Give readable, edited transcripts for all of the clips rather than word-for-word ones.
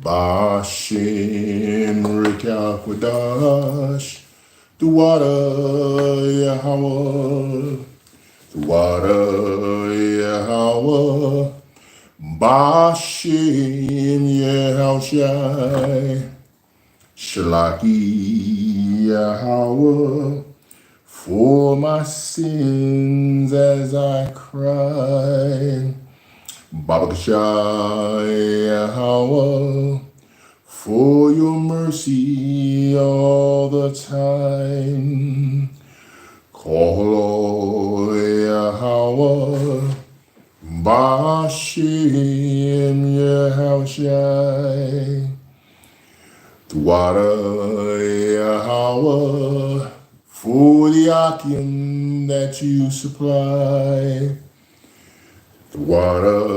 Bahasham Qadash, the water Yahawah, the water Yahawah, Bahasham Yahawashi, Shalaki Yahawah, for my sins as I cry. Babakashai Yahawah, for your mercy all the time. Kalal Yahawah, Bahasham Yahawashi, the water Yahawah, for the akim that you supply. The water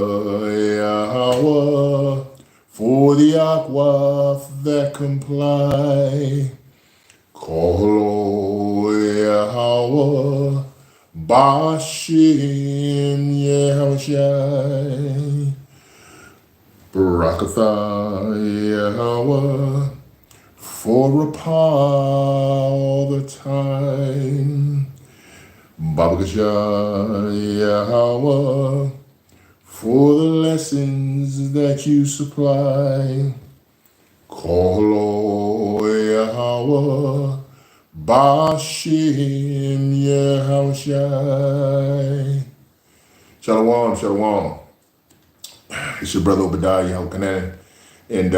Yahawah, for the aqua that comply. Kalal Yahawah, Bahasham Yahawashi, Barakatha Yahawah, for a all the time. Babakashah Yahawah, for the lessons that you supply. Kalal Yahawah, Bahasham Yahawashi. Shalom, shalom. It's your brother Obadiah Yahawashi, and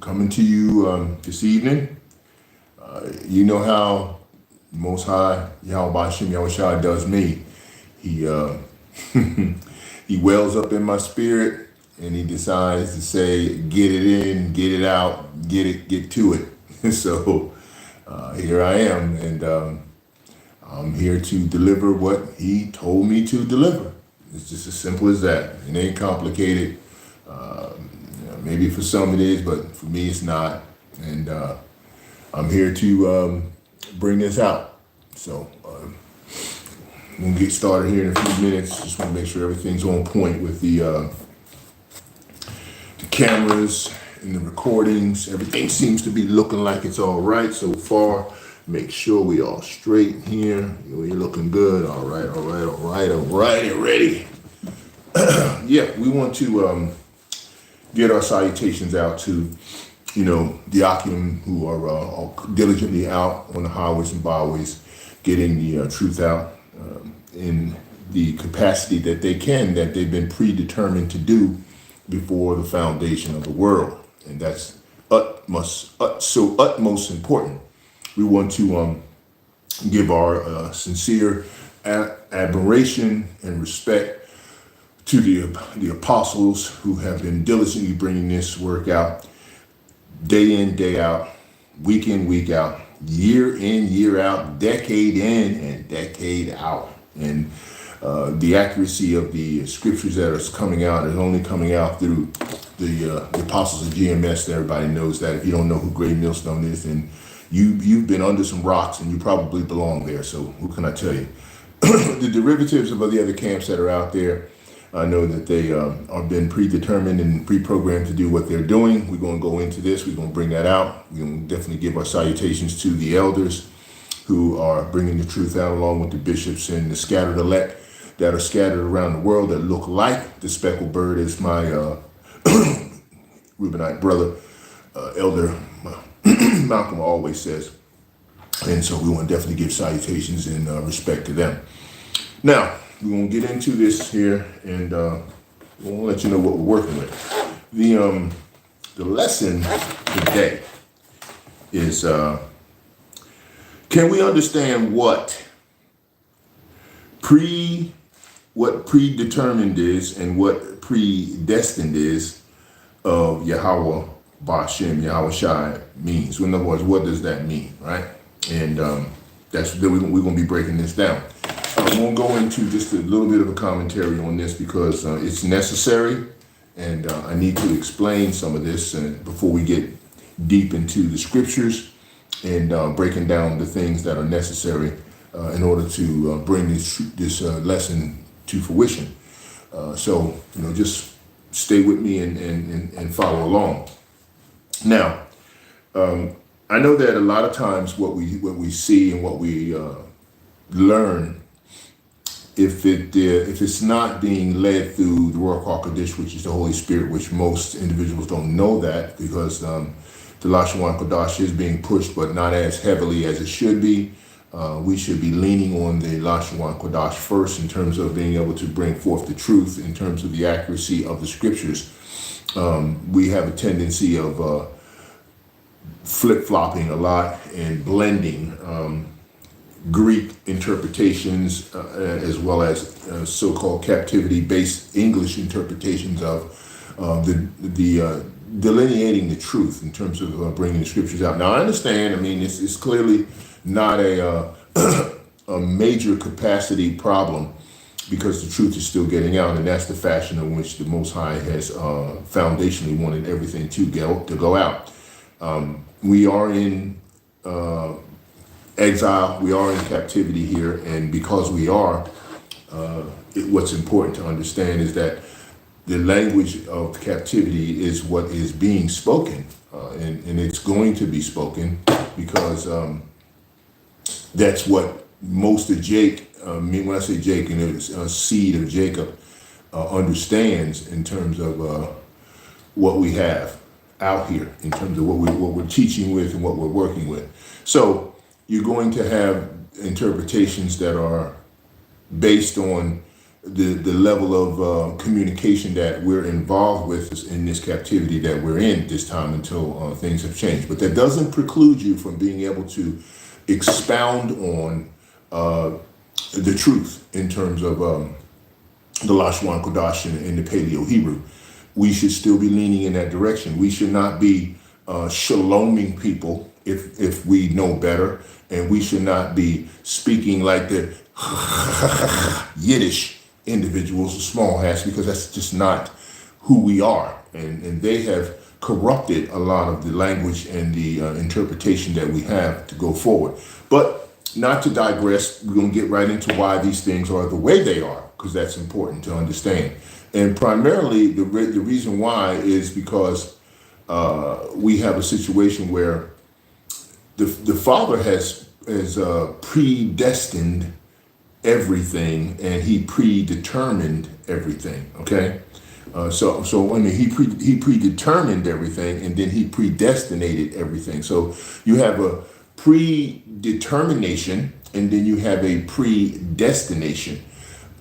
coming to you this evening. You know how Most High YAHAWAH Bahasham Yahawashi does me. He he wells up in my spirit and he decides to say, get it in, get it out, get to it. So here I am, and I'm here to deliver what he told me to deliver. It's just as simple as that. It ain't complicated. Maybe for some it is, but for me it's not. And I'm here to bring this out. So we'll get started here in a few minutes. Just want to make sure everything's on point with the cameras and the recordings. Everything seems to be looking like it's all right so far. Make sure we all straight here. You're looking good. All right, all right, all right, all right, and ready. Yeah, we want to get our salutations out to, the Akim who are diligently out on the highways and byways, getting the truth out in the capacity that they can, that they've been predetermined to do before the foundation of the world. And that's utmost important. We want to give our sincere admiration and respect to the apostles who have been diligently bringing this work out day in, day out, week in, week out, year in, year out, decade in and decade out. And the accuracy of the scriptures that are coming out is only coming out through the apostles of GMS. Everybody knows that. If you don't know who Great Millstone is, then you've been under some rocks and you probably belong there. So who can I tell you? The derivatives of the other camps that are out there, I know that they are been predetermined and pre-programmed to do what they're doing. We're going to go into this. We're going to bring that out. We're going to definitely give our salutations to the elders who are bringing the truth out, along with the bishops and the scattered elect that are scattered around the world that look like the speckled bird, as my Reubenite brother, Elder Malcolm always says. And so we want to definitely give salutations and respect to them. Now, we're going to get into this here, and we'll let you know what we're working with. The lesson today is, can we understand what predetermined is and what predestined is of YAHAWAH Bahasham Yahawashi means? In other words, what does that mean, right? And we're going to be breaking this down. I won't go into just a little bit of a commentary on this because it's necessary, and I need to explain some of this before we get deep into the scriptures and breaking down the things that are necessary in order to bring this lesson to fruition. So, just stay with me and follow along. Now, I know that a lot of times what we see and what we learn, if it's not being led through the Rawhacca, which is the Holy Spirit, which most individuals don't know that, because the Qadash is being pushed, but not as heavily as it should be. We should be leaning on the Qadash first in terms of being able to bring forth the truth, in terms of the accuracy of the scriptures. We have a tendency of flip-flopping a lot and blending Greek interpretations as well as so-called captivity-based English interpretations of the delineating the truth in terms of bringing the scriptures out. Now, I understand. I mean, it's clearly not a major capacity problem, because the truth is still getting out, and that's the fashion in which the Most High has foundationally wanted everything to go out. We are in exile, we are in captivity here, and because we are, what's important to understand is that the language of captivity is what is being spoken, and it's going to be spoken, because that's what most of when I say Jake, and it's a seed of Jacob, understands in terms of what we have out here, in terms of what we're teaching with and what we're working with. So you're going to have interpretations that are based on the level of communication that we're involved with in this captivity that we're in this time, until things have changed. But that doesn't preclude you from being able to expound on the truth in terms of the Lashwan Qadash in the Paleo Hebrew. We should still be leaning in that direction. We should not be shaloming people if we know better, and we should not be speaking like the Yiddish individuals, the small hats, because that's just not who we are. And they have corrupted a lot of the language and the interpretation that we have to go forward. But not to digress, we're going to get right into why these things are the way they are, because that's important to understand. And primarily, the reason why is because we have a situation where the Father has predestined everything, and he predetermined everything. Okay, so I mean, he predetermined everything, and then he predestinated everything. So you have a predetermination, and then you have a predestination,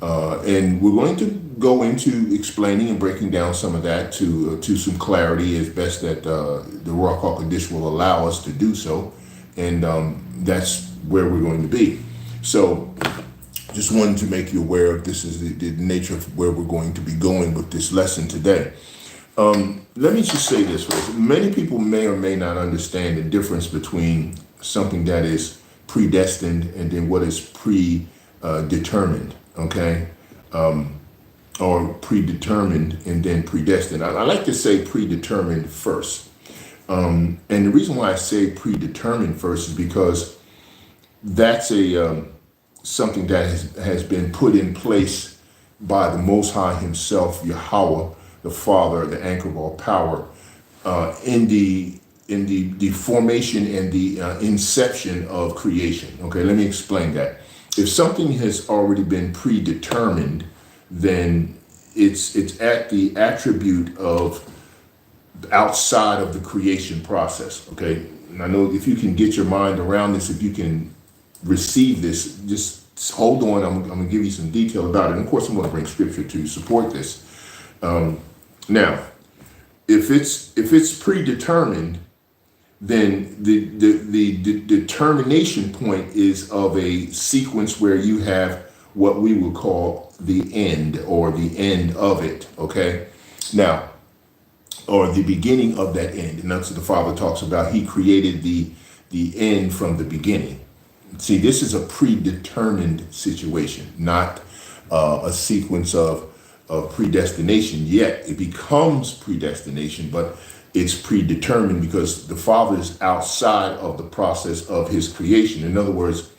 and we're going to go into explaining and breaking down some of that to some clarity, as best that the Rawhacca will allow us to do so, and that's where we're going to be. So just wanted to make you aware of this is the nature of where we're going to be going with this lesson today. Let me just say this first. Many people may or may not understand the difference between something that is predestined and then what is predetermined, okay? Or predetermined and then predestined. I like to say predetermined first. And the reason why I say predetermined first is because that's something that has been put in place by the Most High himself, Yahawah, the Father, the anchor of all power, in the formation and the inception of creation. Okay, let me explain that. If something has already been predetermined, then it's at the attribute of outside of the creation process. Okay, and I know if you can get your mind around this, if you can receive this, just hold on. I'm going to give you some detail about it. And of course, I'm going to bring scripture to support this. Now, if it's predetermined, then the determination point is of a sequence where you have what we would call the end, or the end of it. Okay, now, or the beginning of that end. And that's what the Father talks about. He created the end from the beginning. See, this is a predetermined situation, not a sequence of predestination yet. It becomes predestination, but it's predetermined because the Father is outside of the process of his creation. In other words,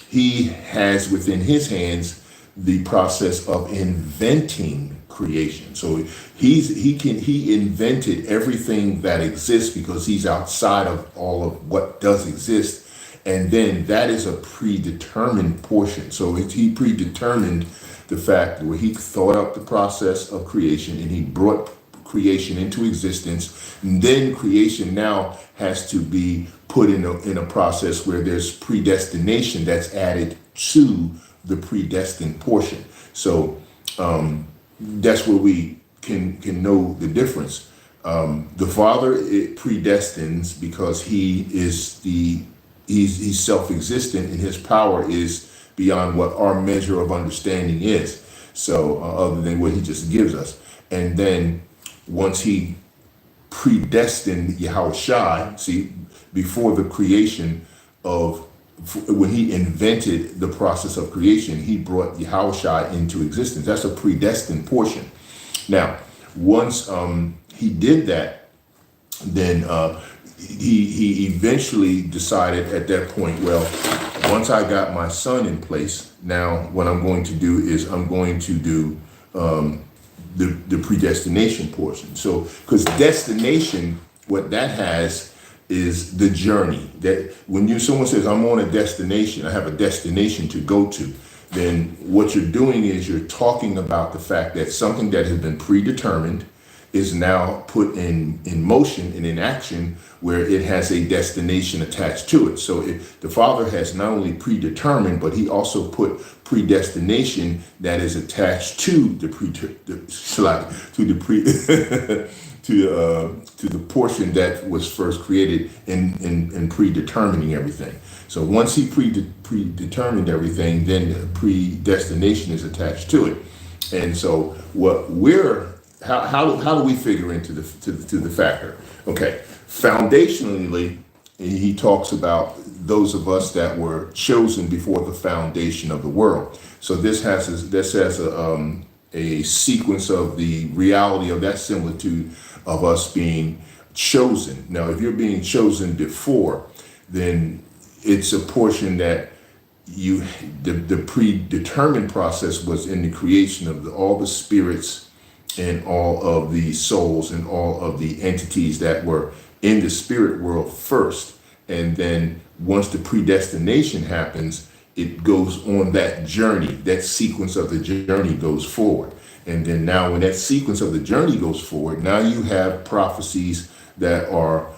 he has within his hands the process of inventing creation. So he invented everything that exists because he's outside of all of what does exist. And then that is a predetermined portion. So he predetermined the fact where he thought up the process of creation and he brought creation into existence. And then creation now has to be put in a process where there's predestination that's added to the predestined portion. So that's where we can know the difference. The Father, it predestines because he's self-existent and his power is beyond what our measure of understanding is. So other than what he just gives us. And then once he predestined Yahawashi, see, before the creation of, when he invented the process of creation, he brought Yahawashi into existence. That's a predestined portion. Now, once he did that, then he eventually decided at that point, well, once I got my son in place, now what I'm going to do is I'm going to do the predestination portion. So, because destination, what that has is the journey. That when someone says, I'm on a destination, I have a destination to go to, then what you're doing is you're talking about the fact that something that has been predetermined is now put in motion and in action where it has a destination attached to it. So the Father has not only predetermined, but he also put predestination that is attached to the to the portion that was first created in predetermining everything. So once he predetermined everything, then the predestination is attached to it. And so how do we figure into the factor? Okay, foundationally, he talks about those of us that were chosen before the foundation of the world. So this has a sequence of the reality of that similitude of us being chosen. Now, if you're being chosen before, then it's a portion that the predetermined process was in the creation of all the spirits and all of the souls and all of the entities that were in the spirit world first. And then once the predestination happens, it goes on that journey. That sequence of the journey goes forward. And then now when that sequence of the journey goes forward, now you have prophecies that are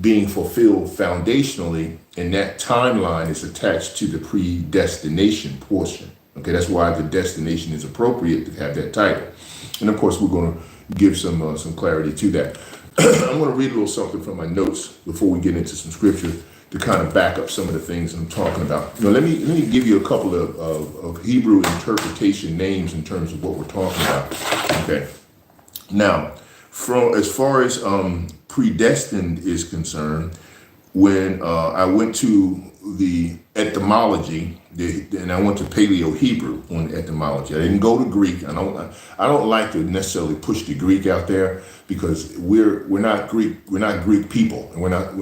being fulfilled foundationally, and that timeline is attached to the predestination portion. Okay, that's why the destination is appropriate to have that title. And of course, we're going to give some clarity to that. I'm going to read a little something from my notes before we get into some scripture to kind of back up some of the things I'm talking about. Let me give you a couple of Hebrew interpretation names in terms of what we're talking about. Okay. Now, as far as predestined is concerned, when I went to the etymology, and I went to Paleo Hebrew on etymology. I didn't go to Greek. I don't like to necessarily push the Greek out there because we're not Greek people, and we're not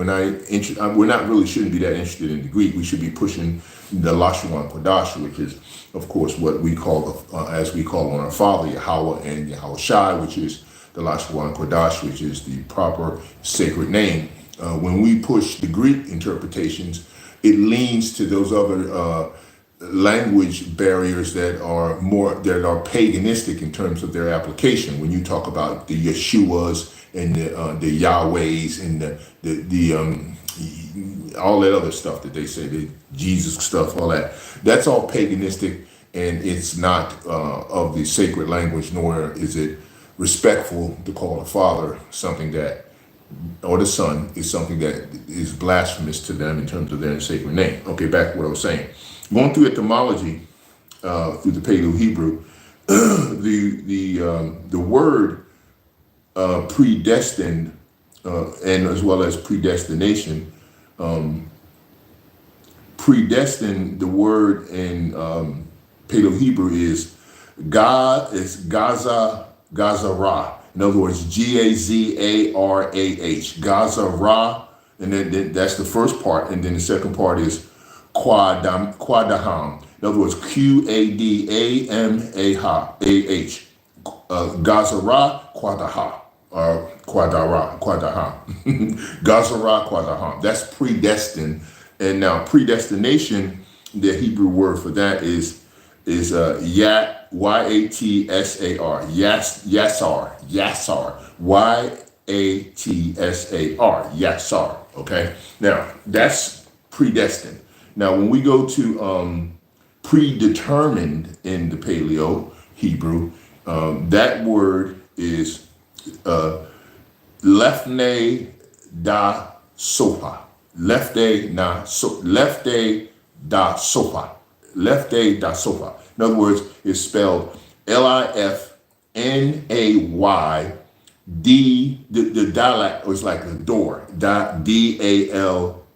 really shouldn't be that interested in the Greek. We should be pushing the Rawhacca Qadash, which is of course what we call as we call on our Father Yahawah and Yahawashi, which is the Rawhacca Qadash, which is the proper sacred name. When we push the Greek interpretations, it leans to those other language barriers that are paganistic in terms of their application. When you talk about the Yeshuas and the Yahwehs and the all that other stuff that they say, the Jesus stuff, all that's all paganistic, and it's not of the sacred language, nor is it respectful to call the Father something that, or the Son is something that is blasphemous to them in terms of their sacred name. Okay, back to what I was saying. Going through etymology, through the Paleo Hebrew, the word predestined and as well as predestination, predestined, the word in Paleo Hebrew is Gazarah. In other words, Gazarah, Gazarah, and then that's the first part, and then the second part is Qadaham. In other words, Qadamah, Gazara Qadaha, or Qadaha. Gazara Qadaha. That's predestined. And now predestination, the Hebrew word for that is Yatsar, Yatsar, Yatsar, Yatsar. Okay, now that's predestined. Now when we go to predetermined in the Paleo Hebrew, that word is lefne da sopa. Lefte da sopa. Lefte da sopa. In other words, it's spelled Lifnay. The dalat was like a door. Dalat.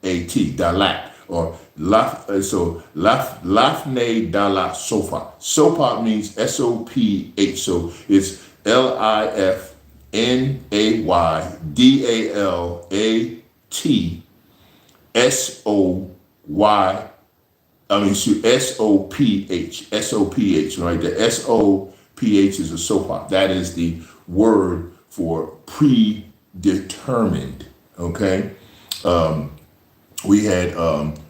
Dalat. Or lafne dalat sofa. Sopa means SOPH. So it's LIFNAYDALAT SOPH, right? The SOPH is a sopa. That is the word for predetermined. Okay. We had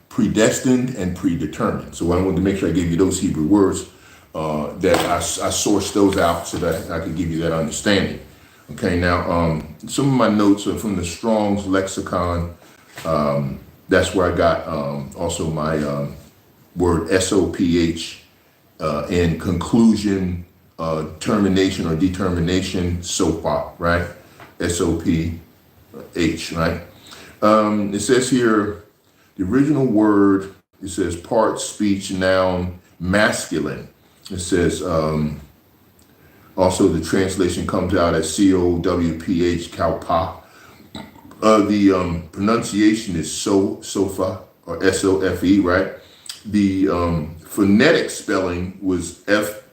predestined and predetermined. So I wanted to make sure I gave you those Hebrew words, that I sourced those out so that I could give you that understanding. Okay, now some of my notes are from the Strong's Lexicon. That's where I got also my word SOPH in conclusion, termination or determination, SOPA, right? SOPH, right? It says here, the original word, it says part, speech, noun, masculine. It says, also the translation comes out as COWPH, Kalpa. The pronunciation is sofa, or SOFE, right? The phonetic spelling was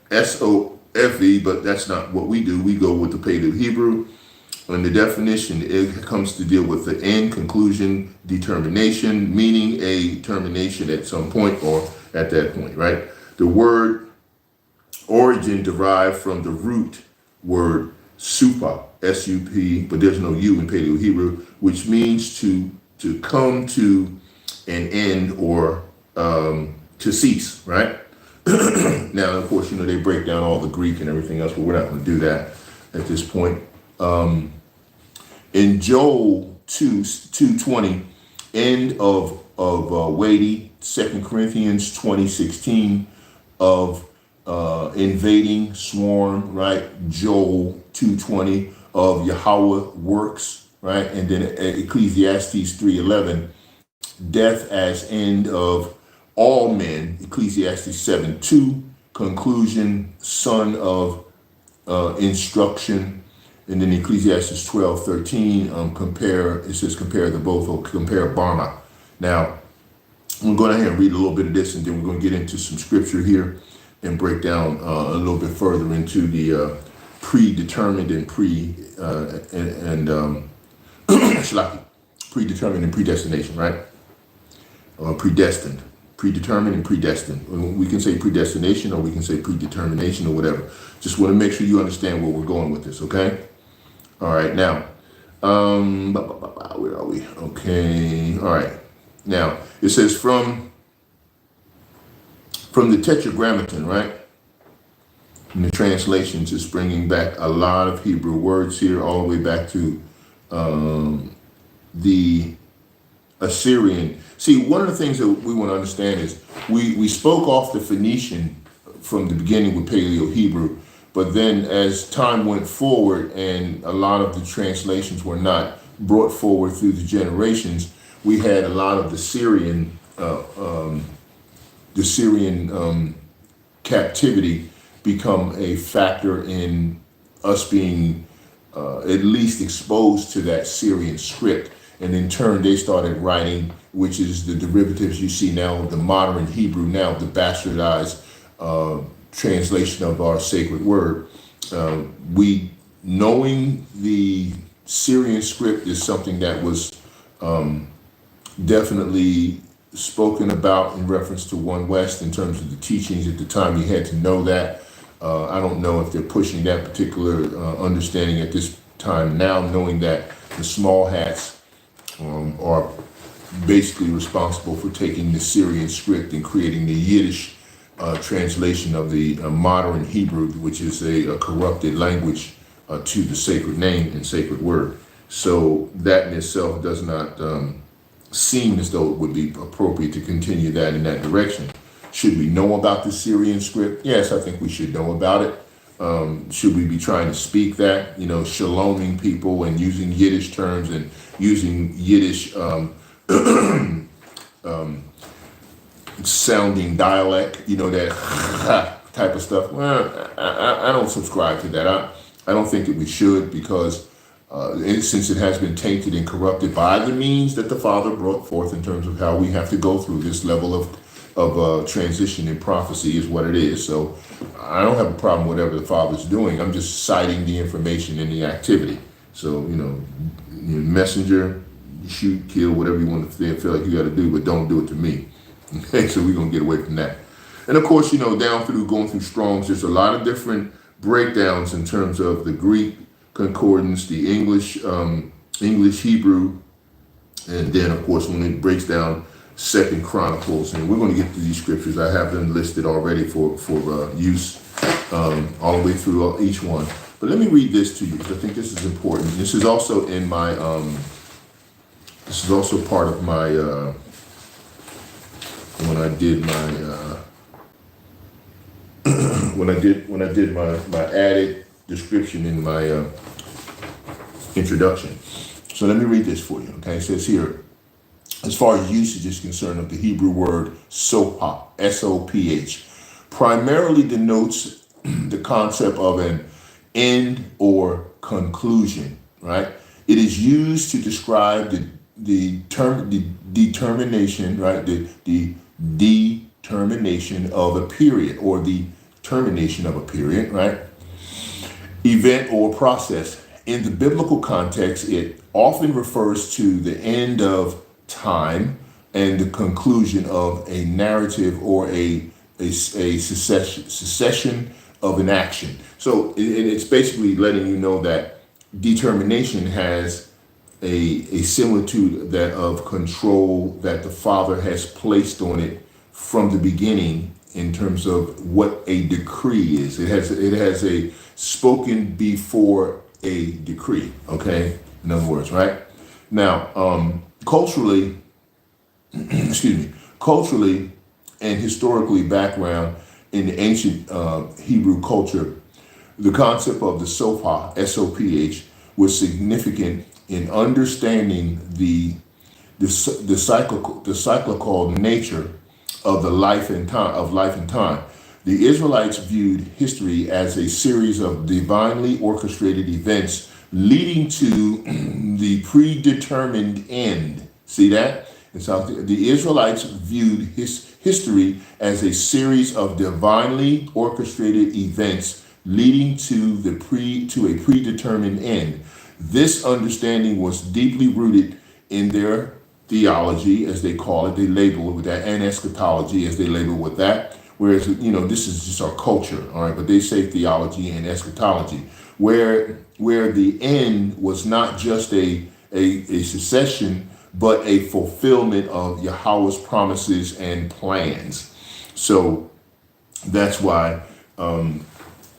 SOFE, but that's not what we do. We go with the Paleo Hebrew. And the definition, it comes to deal with the end, conclusion, determination, meaning a termination at some point or at that point, right? The word origin derived from the root word supa, S-U-P, but there's no U in Paleo Hebrew, which means to come to an end or to cease, right? Now, of course, they break down all the Greek and everything else, but we're not going to do that at this point. In Joel 2:20, end of weighty, 2 Corinthians 20:16 of invading swarm, right? Joel 2:20 of Yahawah works, right? And then Ecclesiastes 3:11, death as end of all men, Ecclesiastes 7:2, conclusion, son of instruction. And then Ecclesiastes 12:13, it says compare the both, or compare Barma. Now, I'm going to go ahead and read a little bit of this, and then we're going to get into some scripture here and break down a little bit further into the predetermined and predetermined and predestination, right? Predestined. Predetermined and predestined. We can say predestination, or we can say predetermination, or whatever. Just want to make sure you understand where we're going with this, okay? All right, now, where are we? Okay, all right. Now, it says from the Tetragrammaton, right? And the translations is bringing back a lot of Hebrew words here, all the way back to the Assyrian. See, one of the things that we want to understand is we spoke off the Phoenician from the beginning with Paleo Hebrew, but then as time went forward and a lot of the translations were not brought forward through the generations, we had a lot of the Syrian captivity become a factor in us being at least exposed to that Syrian script. And in turn, they started writing, which is the derivatives you see now of the modern Hebrew now, the bastardized translation of our sacred word. We, knowing the Syrian script is something that was definitely spoken about in reference to One West in terms of the teachings at the time. You had to know that. I don't know if they're pushing that particular understanding at this time now, knowing that the small hats are basically responsible for taking the Syrian script and creating the Yiddish translation of the modern Hebrew, which is a corrupted language to the sacred name and sacred word. So that in itself does not seem as though it would be appropriate to continue that in that direction. Should we know about the Syrian script? Yes, I think we should know about it. Should we be trying to speak that, shaloming people and using Yiddish terms and using Yiddish sounding dialect, that type of stuff? Well, I don't subscribe to that. I don't think that we should, because since it has been tainted and corrupted by the means that the Father brought forth in terms of how we have to go through this level of transition in prophecy is what it is. So I don't have a problem with whatever the Father's doing. I'm just citing the information and the activity. So, messenger, shoot, kill, whatever you want to feel like you got to do, but don't do it to me. Okay, so we're going to get away from that. And of course, down through going through Strong's, there's a lot of different breakdowns in terms of the Greek concordance, the English Hebrew, and then of course when it breaks down Second Chronicles, and we're going to get to these scriptures. I have them listed already for use all the way through each one. But let me read this to you, because I think this is important. This is also in my this is also part of my when I did my when I did my added description in my introduction. So let me read this for you. Okay, it says here, as far as usage is concerned of the Hebrew word Soph, S-O-P-H, primarily denotes the concept of an end or conclusion, right? It is used to describe the determination, right? The determination of a period, or the termination of a period, right? Event or process. In the biblical context, it often refers to the end of time and the conclusion of a narrative or a cession of an action. So it's basically letting you know that determination has a similitude that of control that the Father has placed on it from the beginning in terms of what a decree is. It has a spoken before a decree, okay? In other words, right? Now, culturally and historically background in the ancient Hebrew culture, the concept of the Soph, S-O-P-H, was significant in understanding the cyclical nature of the life and time. The Israelites viewed history as a series of divinely orchestrated events leading to the predetermined end. See that? And so the Israelites viewed history as a series of divinely orchestrated events leading to a predetermined end. This understanding was deeply rooted in their theology, as they call it. They label it with that, and eschatology, as they label it with that. Whereas, this is just our culture, all right? But they say theology and eschatology, where the end was not just a cessation, but a fulfillment of Yahawah's promises and plans. So that's why I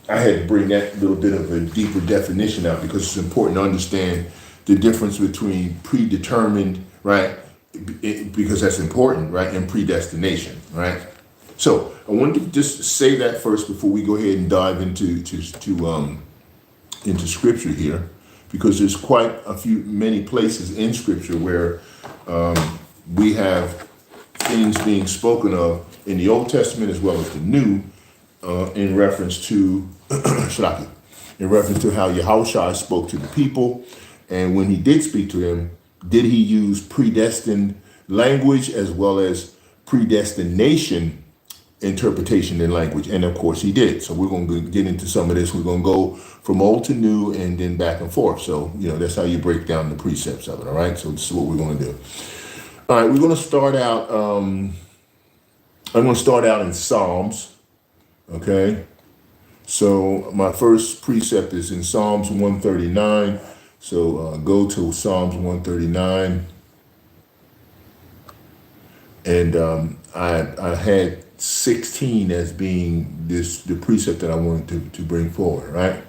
had to bring that little bit of a deeper definition out, because it's important to understand the difference between predetermined, right? Because that's important, right? And predestination, right? So I wanted to just say that first before we go ahead and dive into scripture here, because there's quite many places in scripture where we have things being spoken of in the Old Testament as well as the New, in reference to in reference to how Yahawashi spoke to the people, and when he did speak to them, did he use predestined language as well as predestination interpretation and language? And of course he did. So we're going to get into some of this. We're going to go from old to new and then back and forth. So, that's how you break down the precepts of it. All right. So this is what we're going to do. All right. We're going to start out. I'm going to start out in Psalms. Okay. So my first precept is in Psalms 139. So go to Psalms 139. And I had 16 as being the precept that I wanted to bring forward, right?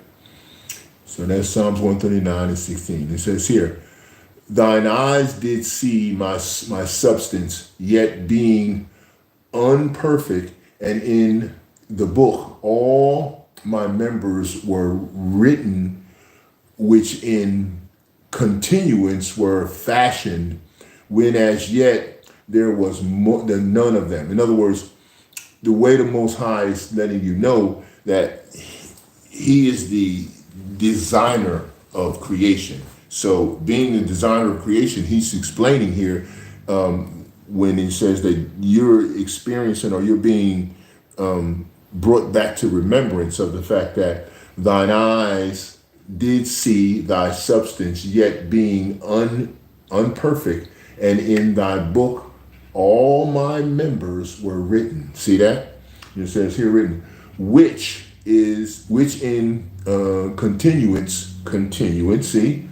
So that's Psalms 139 and 16. It says here, thine eyes did see my substance, yet being unperfect, and in the book all my members were written, which in continuance were fashioned, when as yet there was none of them. In other words, the way the Most High is letting you know that he is the designer of creation. So being the designer of creation, he's explaining here when he says that you're experiencing or you're being brought back to remembrance of the fact that thine eyes did see thy substance, yet being unperfect, and in thy book all my members were written. See that? It says here written, which in continuance, see,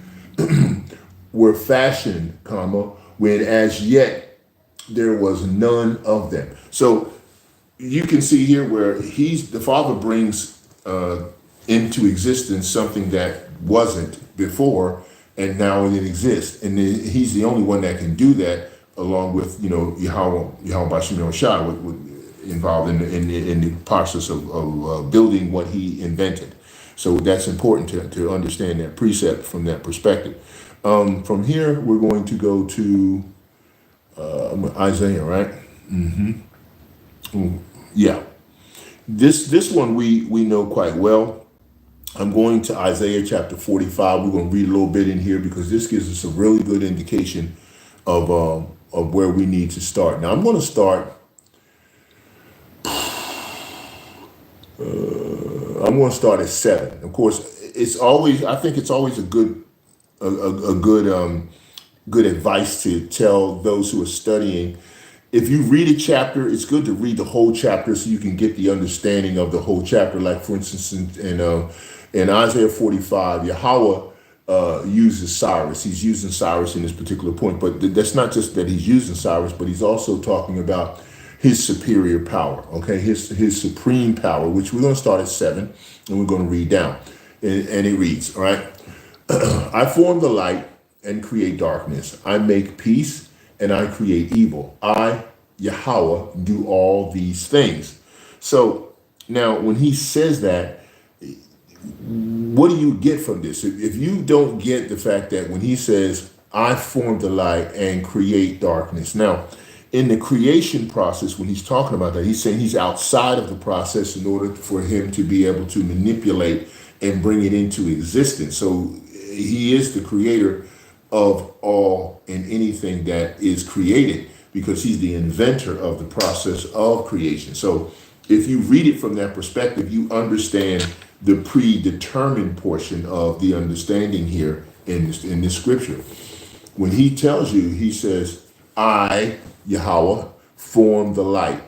were fashioned, comma, when as yet there was none of them. So you can see here where the Father brings into existence something that wasn't before, and now it exists. And he's the only one that can do that, along with, YAHAWAH Bahasham Yahawashi, involved in the process of building what he invented. So that's important to understand that precept from that perspective. From here, we're going to go to Isaiah, right? Yeah. This one we know quite well. I'm going to Isaiah chapter 45. We're going to read a little bit in here because this gives us a really good indication of where we need to start. Now I'm going to start. I'm going to start at 7. Of course, I think it's always a good advice to tell those who are studying. If you read a chapter, it's good to read the whole chapter so you can get the understanding of the whole chapter. Like, for instance, in Isaiah 45, Yahawah uses Cyrus. He's using Cyrus in this particular point. But that's not just that he's using Cyrus, but he's also talking about his superior power, okay? His supreme power, which we're going to start at 7, and we're going to read down. And it reads, all right? I form the light and create darkness. I make peace and I create evil. I, Yahawah, do all these things. So now when he says that, what do you get from this? If you don't get the fact that when he says, I form the light and create darkness. Now, in the creation process, when he's talking about that, he's saying he's outside of the process in order for him to be able to manipulate and bring it into existence. So he is the creator of all and anything that is created because he's the inventor of the process of creation. So if you read it from that perspective, you understand the predetermined portion of the understanding here in this scripture. When he tells you, he says, I, Yahawah, form the light.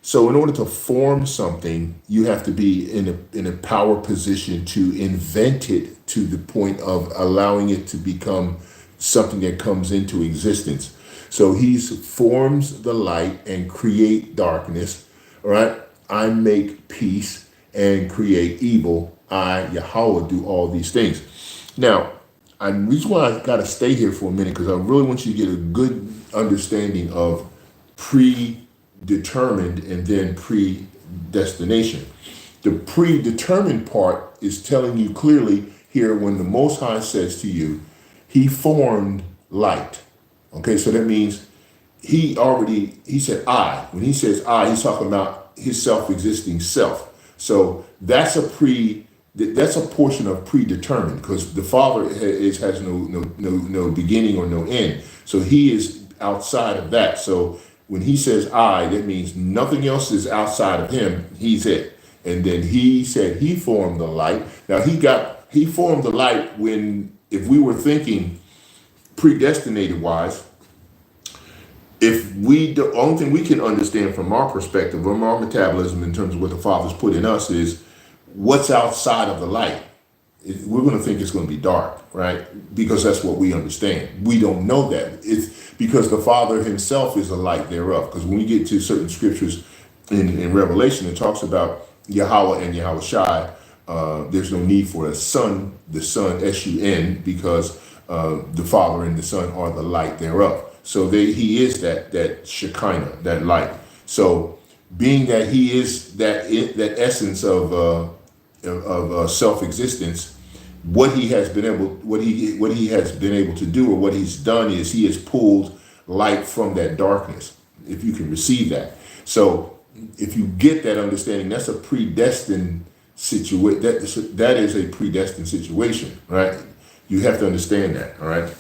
So in order to form something, you have to be in a power position to invent it to the point of allowing it to become something that comes into existence. So he forms the light and create darkness, all right? I make peace and create evil. I, Yahawah, do all these things. Now, the reason why I got to stay here for a minute, because I really want you to get a good understanding of predetermined and then predestination. The predetermined part is telling you clearly here when the Most High says to you, he formed light. Okay, so that means he said I. When he says I, he's talking about his self-existing self. So that's a portion of predetermined because the Father has no beginning or no end. So he is outside of that. So when he says I, that means nothing else is outside of him. He's it. And then he said he formed the light. Now he formed the light if we were thinking predestinated wise, the only thing we can understand from our perspective, from our metabolism in terms of what the Father's put in us is what's outside of the light, we're going to think it's going to be dark, right? Because that's what we understand. We don't know that. It's because the Father himself is a light thereof. Because when we get to certain scriptures in Revelation, it talks about Yahawah and Yahawashi. There's no need for a son, the Son, S-U-N, because the Father and the Son are the light thereof. So he is that Shekinah, that light. So being that he is that essence of self-existence, what he has been able to do, or what he's done, is he has pulled light from that darkness, if you can receive that. So if you get that understanding, that's a predestined situation. That is a predestined situation, right? You have to understand that, all right?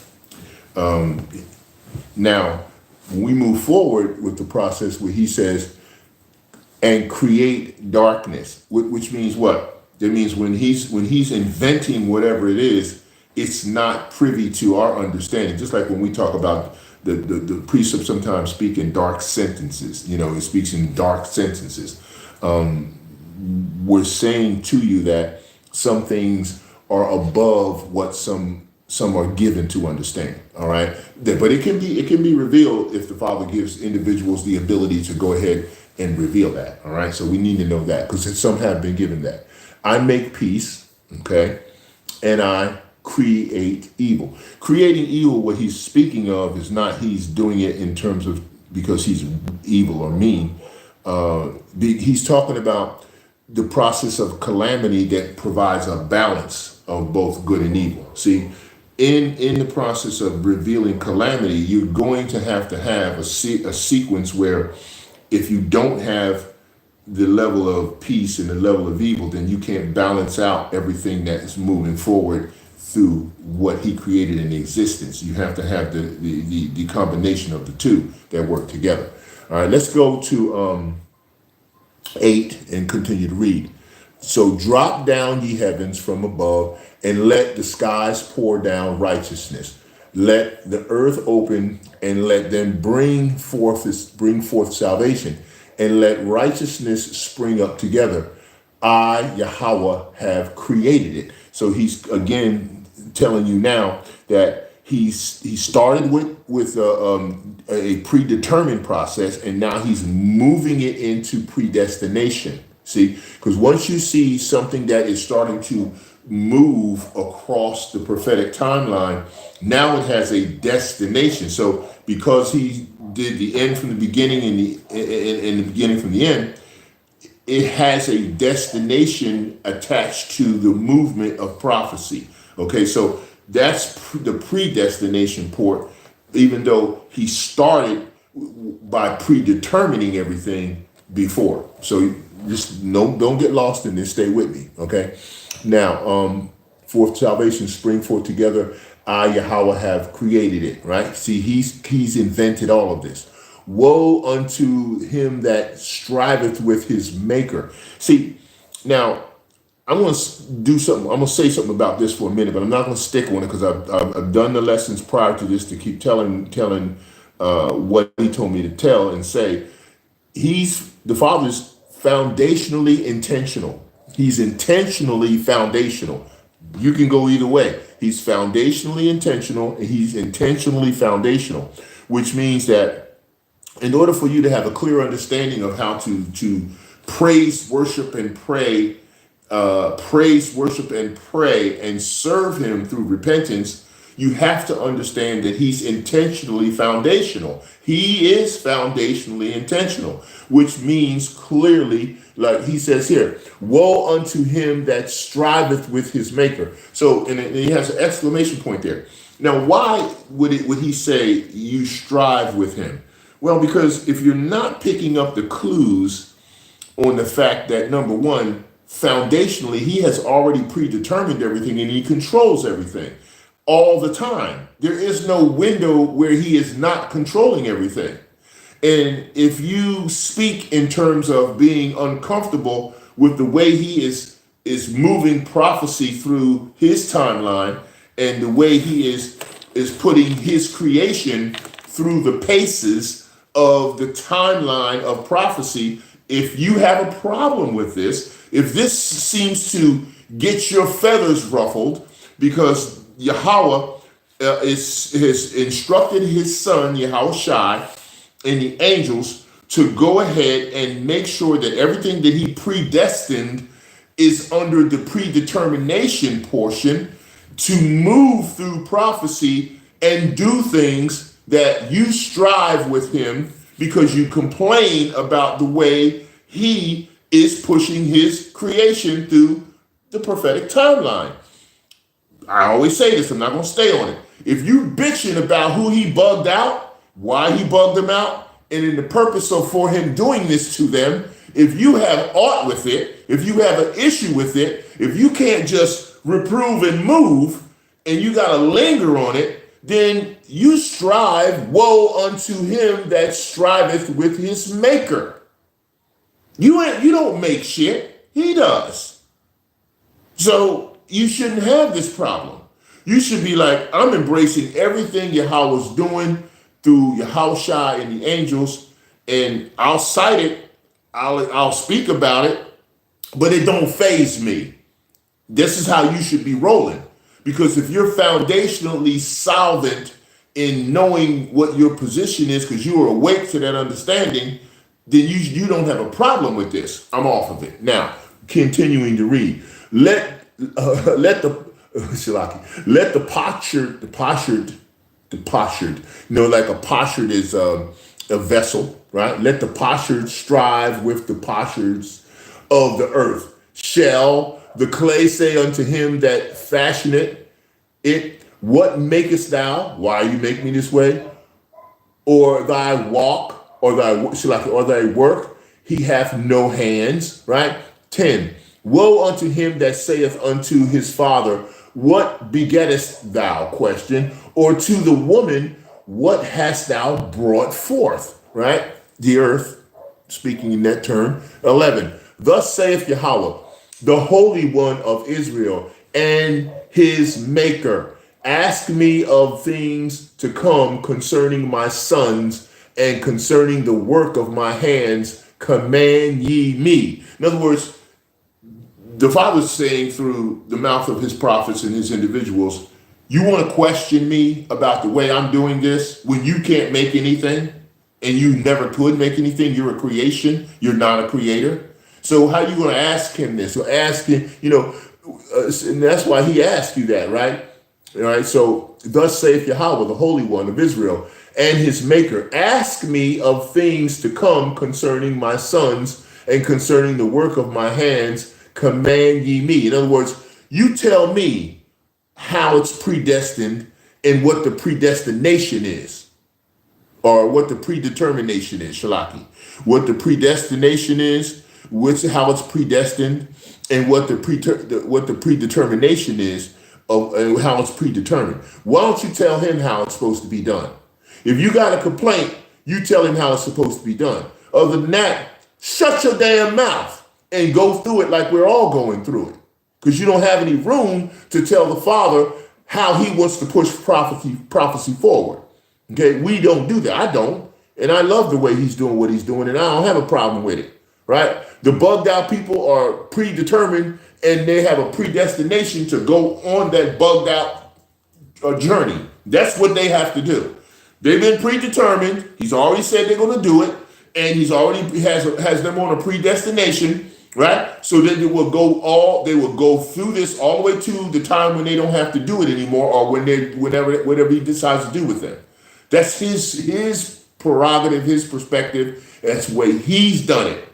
Now, when we move forward with the process where he says, and create darkness, which means what? That means when he's inventing whatever it is, it's not privy to our understanding. Just like when we talk about the precept sometimes speak in dark sentences, it speaks in dark sentences. We're saying to you that some things are above what some are given to understand. All right, but it can be revealed if the Father gives individuals the ability to go ahead and reveal that. All right, so we need to know that, because some have been given that. I make peace, okay, and I create evil. Creating evil, what he's speaking of is not he's doing it in terms of because he's evil or mean. He's talking about the process of calamity that provides a balance of both good and evil. See, in the process of revealing calamity, you're going to have a sequence where if you don't have the level of peace and the level of evil, then you can't balance out everything that is moving forward through what he created in existence. You have to have the combination of the two that work together. All right, let's go to 8 and continue to read. So drop down, ye heavens, from above, and let the skies pour down righteousness. Let the earth open, and let them bring forth salvation, and let righteousness spring up together. I, Yahawah, have created it. So he's again telling you now that he started with a predetermined process, and now he's moving it into predestination. See, because once you see something that is starting to move across the prophetic timeline, now it has a destination. So because he did the end from the beginning and the beginning from the end, it has a destination attached to the movement of prophecy. Okay, so that's the predestination part, even though he started by predetermining everything before. So just don't get lost in this. Stay with me, okay? Now, for salvation spring forth together, I, Yahawah, have created it, right? See, he's invented all of this. Woe unto him that striveth with his maker. See, now, I'm going to do something. I'm going to say something about this for a minute, but I'm not going to stick on it because I've done the lessons prior to this to keep telling what he told me to tell and say. The Father's foundationally intentional. He's intentionally foundational. You can go either way. He's foundationally intentional, and he's intentionally foundational, which means that in order for you to have a clear understanding of how to praise, worship, and pray, and serve him through repentance, you have to understand that he's intentionally foundational. He is foundationally intentional, which means clearly, like he says here, woe unto him that striveth with his maker. So, and he has an exclamation point there. Now, why would he say you strive with him? Well, because if you're not picking up the clues on the fact that, number one, foundationally, he has already predetermined everything and he controls everything all the time. There is no window where he is not controlling everything. And if you speak in terms of being uncomfortable with the way he is moving prophecy through his timeline and the way he is putting his creation through the paces of the timeline of prophecy, if you have a problem with this, if this seems to get your feathers ruffled, because Yahweh has instructed his son, Yahawashi, and the angels to go ahead and make sure that everything that he predestined is under the predetermination portion to move through prophecy and do things that you strive with him because you complain about the way he is pushing his creation through the prophetic timeline. I always say this, I'm not going to stay on it. If you bitching about who he bugged out, why he bugged them out, and in the purpose of for him doing this to them, if you have aught with it, if you have an issue with it, if you can't just reprove and move, and you got to linger on it, then you strive, woe unto him that striveth with his maker. You don't make shit, he does. So you shouldn't have this problem. You should be like, I'm embracing everything Yahweh's doing through Yahawashi and the angels, and I'll cite it, I'll speak about it, but it don't faze me. This is how you should be rolling. Because if you're foundationally solvent in knowing what your position is, because you are awake to that understanding, then you don't have a problem with this. I'm off of it. Now, continuing to read. Let the potsherd, like a potsherd is a vessel, right? Let the potsherd strive with the potsherds of the earth. Shall the clay say unto him that fashioneth it, what makest thou? Why you make me this way? Or thy walk, or thy work, he hath no hands, right? 10. Woe unto him that saith unto his father, what begettest thou? Question. Or to the woman, what hast thou brought forth? Right? The earth, speaking in that term. 11. Thus saith Yahweh, the Holy One of Israel, and his maker. Ask me of things to come concerning my sons and concerning the work of my hands, command ye me. In other words, the Father's saying through the mouth of his prophets and his individuals, you want to question me about the way I'm doing this when you can't make anything and you never could make anything? You're a creation. You're not a creator. So how are you going to ask him this? So ask him, and that's why he asked you that, right? All right. So thus saith Yahweh, the Holy One of Israel, and his maker, ask me of things to come concerning my sons and concerning the work of my hands, command ye me. In other words, you tell me how it's predestined and what the predestination is, or what the predetermination is, Shalaki. What the predestination is, how it's predestined, and what the predetermination is of how it's predetermined. Why don't you tell him how it's supposed to be done? If you got a complaint, you tell him how it's supposed to be done. Other than that, shut your damn mouth and go through it like we're all going through it. Because you don't have any room to tell the Father how he wants to push prophecy forward. Okay, we don't do that. I don't. And I love the way he's doing what he's doing, and I don't have a problem with it. Right? The bugged out people are predetermined, and they have a predestination to go on that bugged out journey. That's what they have to do. They've been predetermined. He's already said they're going to do it, and he's already has them on a predestination, right? So that they will go through this all the way to the time when they don't have to do it anymore, or whatever he decides to do with them. That's his prerogative, his perspective. That's the way he's done it.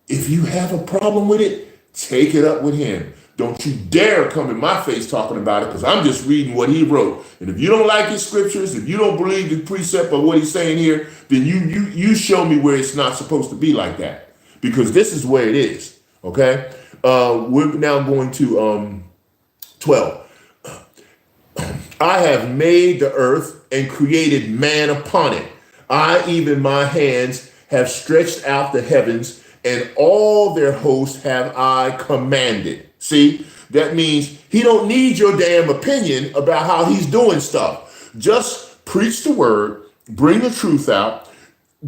If you have a problem with it, take it up with him. Don't you dare come in my face talking about it, because I'm just reading what he wrote. And if you don't like his scriptures, if you don't believe the precept of what he's saying here, then you show me where it's not supposed to be like that. Because this is where it is. Okay? We're now going to 12. I have made the earth and created man upon it. I, even my hands, have stretched out the heavens, and all their hosts have I commanded. See, that means he don't need your damn opinion about how he's doing stuff. Just preach the word, bring the truth out,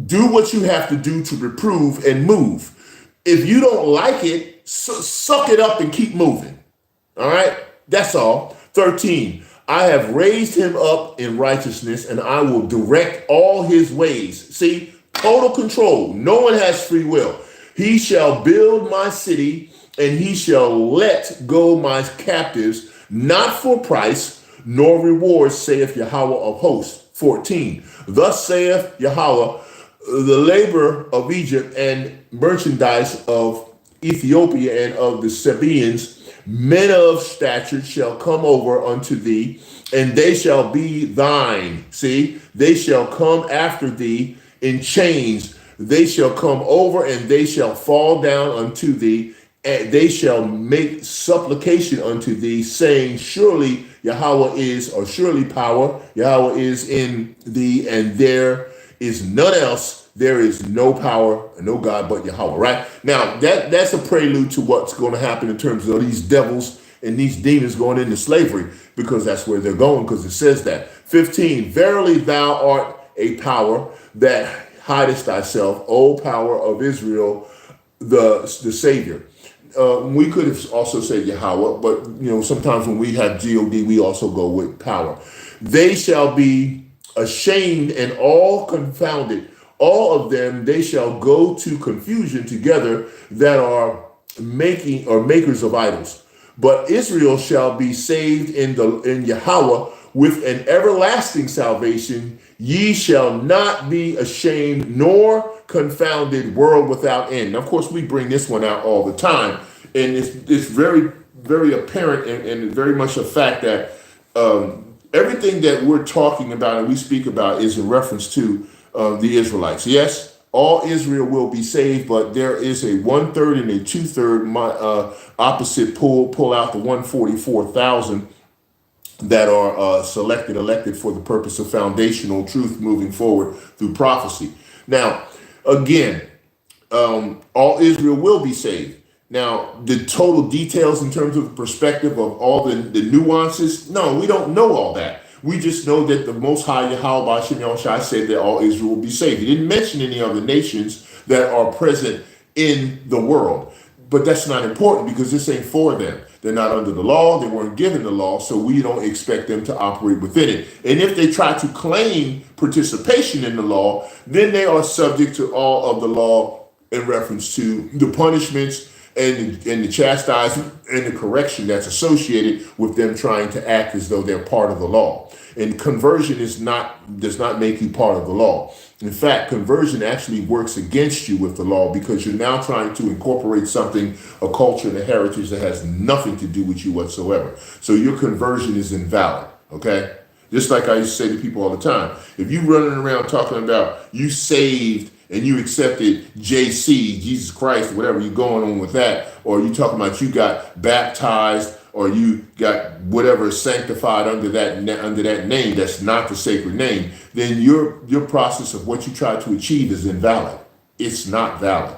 do what you have to do to reprove and move. If you don't like it, suck it up and keep moving. All right, that's all. 13, I have raised him up in righteousness, and I will direct all his ways. See, total control. No one has free will. He shall build my city, and he shall let go my captives, not for price, nor reward, saith Yahawah of hosts. 14, thus saith Yahawah, the labor of Egypt and merchandise of Ethiopia and of the Sabaeans, men of stature shall come over unto thee, and they shall be thine. See, they shall come after thee in chains. They shall come over, and they shall fall down unto thee, and they shall make supplication unto thee, saying, surely Yahawah is, or surely power, Yahawah is in thee, and there is none else. There is no power, no God but Yahawah, right? Now, that's a prelude to what's going to happen in terms of these devils and these demons going into slavery, because that's where they're going, because it says that. 15, verily thou art a power that hidest thyself, O power of Israel, the Savior. We could have also said Yahawah, but sometimes when we have God, we also go with power. They shall be ashamed and all confounded. All of them, they shall go to confusion together that are making or makers of idols. But Israel shall be saved in Yahawah with an everlasting salvation. Ye shall not be ashamed nor confounded, world without end. Now, of course, we bring this one out all the time, and it's very, very apparent and very much a fact that everything that we're talking about and we speak about is in reference to the Israelites. Yes, all Israel will be saved, but there is a 1/3 and a 2/3 opposite pull out the 144,000 that are elected for the purpose of foundational truth moving forward through prophecy. Now, again, all Israel will be saved. Now, the total details in terms of the perspective of all the nuances, no, we don't know all that. We just know that the Most High YAHAWAH Bahasham Yahawashi said that all Israel will be saved. He didn't mention any other nations that are present in the world. But that's not important, because this ain't for them. They're not under the law. They weren't given the law, so we don't expect them to operate within it. And if they try to claim participation in the law, then they are subject to all of the law in reference to the punishments and the chastisement and the correction that's associated with them trying to act as though they're part of the law. And conversion does not make you part of the law. In fact, conversion actually works against you with the law, because you're now trying to incorporate something, a culture and a heritage that has nothing to do with you whatsoever. So your conversion is invalid, okay? Just like I used to say to people all the time, if you running around talking about you saved and you accepted JC, Jesus Christ, whatever you're going on with that, or you talking about you got baptized or you got whatever sanctified under that name that's not the sacred name, then your process of what you try to achieve is invalid. It's not valid,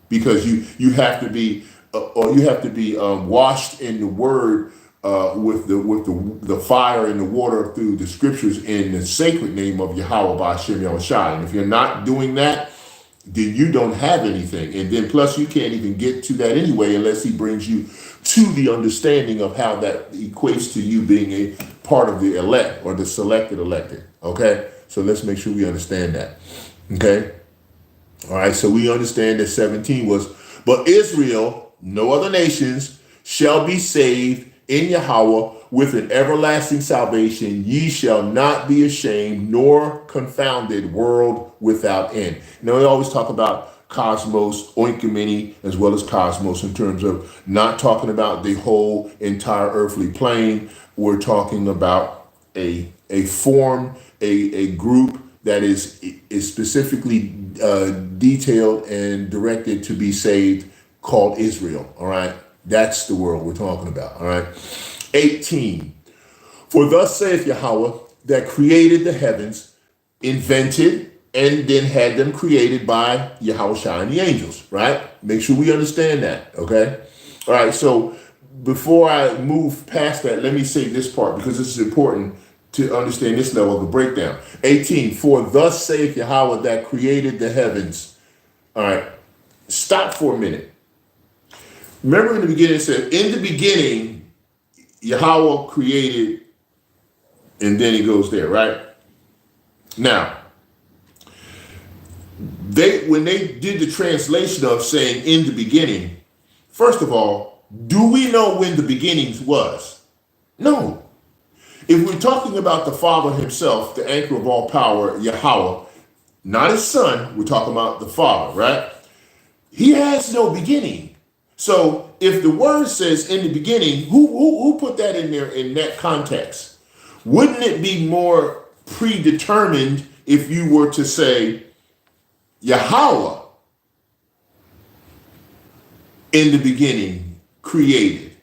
because you have to be washed in the word with the fire and the water through the scriptures in the sacred name of YAHAWAH Bahasham Yahawashi. And if you're not doing that, then you don't have anything. And then plus you can't even get to that anyway unless he brings you to the understanding of how that equates to you being a part of the elect or the selected elected. Okay, so let's make sure we understand that. Okay, all right, so we understand that 17 was, but Israel, no other nations, shall be saved in Yahawah with an everlasting salvation. Ye shall not be ashamed nor confounded, world without end. Now we always talk about cosmos, oikoumene, as well as cosmos, in terms of not talking about the whole entire earthly plane. We're talking about a form, a group that is specifically detailed and directed to be saved, called Israel. All right, that's the world we're talking about. All right, 18. For thus saith Yahawah, that created the heavens, invented, and then had them created by Yahawashi and the angels, right? Make sure we understand that, okay? All right, so before I move past that, let me say this part, because this is important to understand this level of the breakdown. 18, for thus saith Yahawah that created the heavens. All right, stop for a minute. Remember in the beginning it said, in the beginning, Yahweh created, and then he goes there, right? Now, when they did the translation of saying in the beginning, first of all, do we know when the beginnings was? No. If we're talking about the Father himself, the anchor of all power, Yahweh, not his son, we're talking about the Father, right? He has no beginning. So if the word says in the beginning, who put that in there in that context? Wouldn't it be more predetermined if you were to say Yahweh in the beginning created,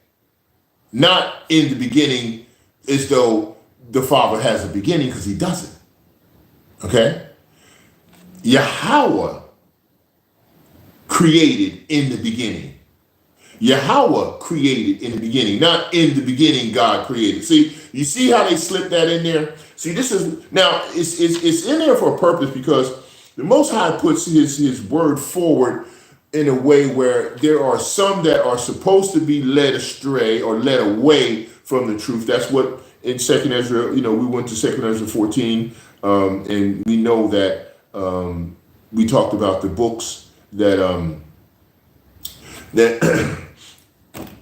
not in the beginning as though the Father has a beginning, because he doesn't. Okay? Yahweh created in the beginning. Yahweh created in the beginning, not in the beginning God created. See, you see how they slipped that in there? See, this is, now, it's in there for a purpose, because the Most High puts his word forward in a way where there are some that are supposed to be led astray or led away from the truth. That's what in 2nd Ezra, we went to 2nd Ezra 14, and we know that we talked about the books that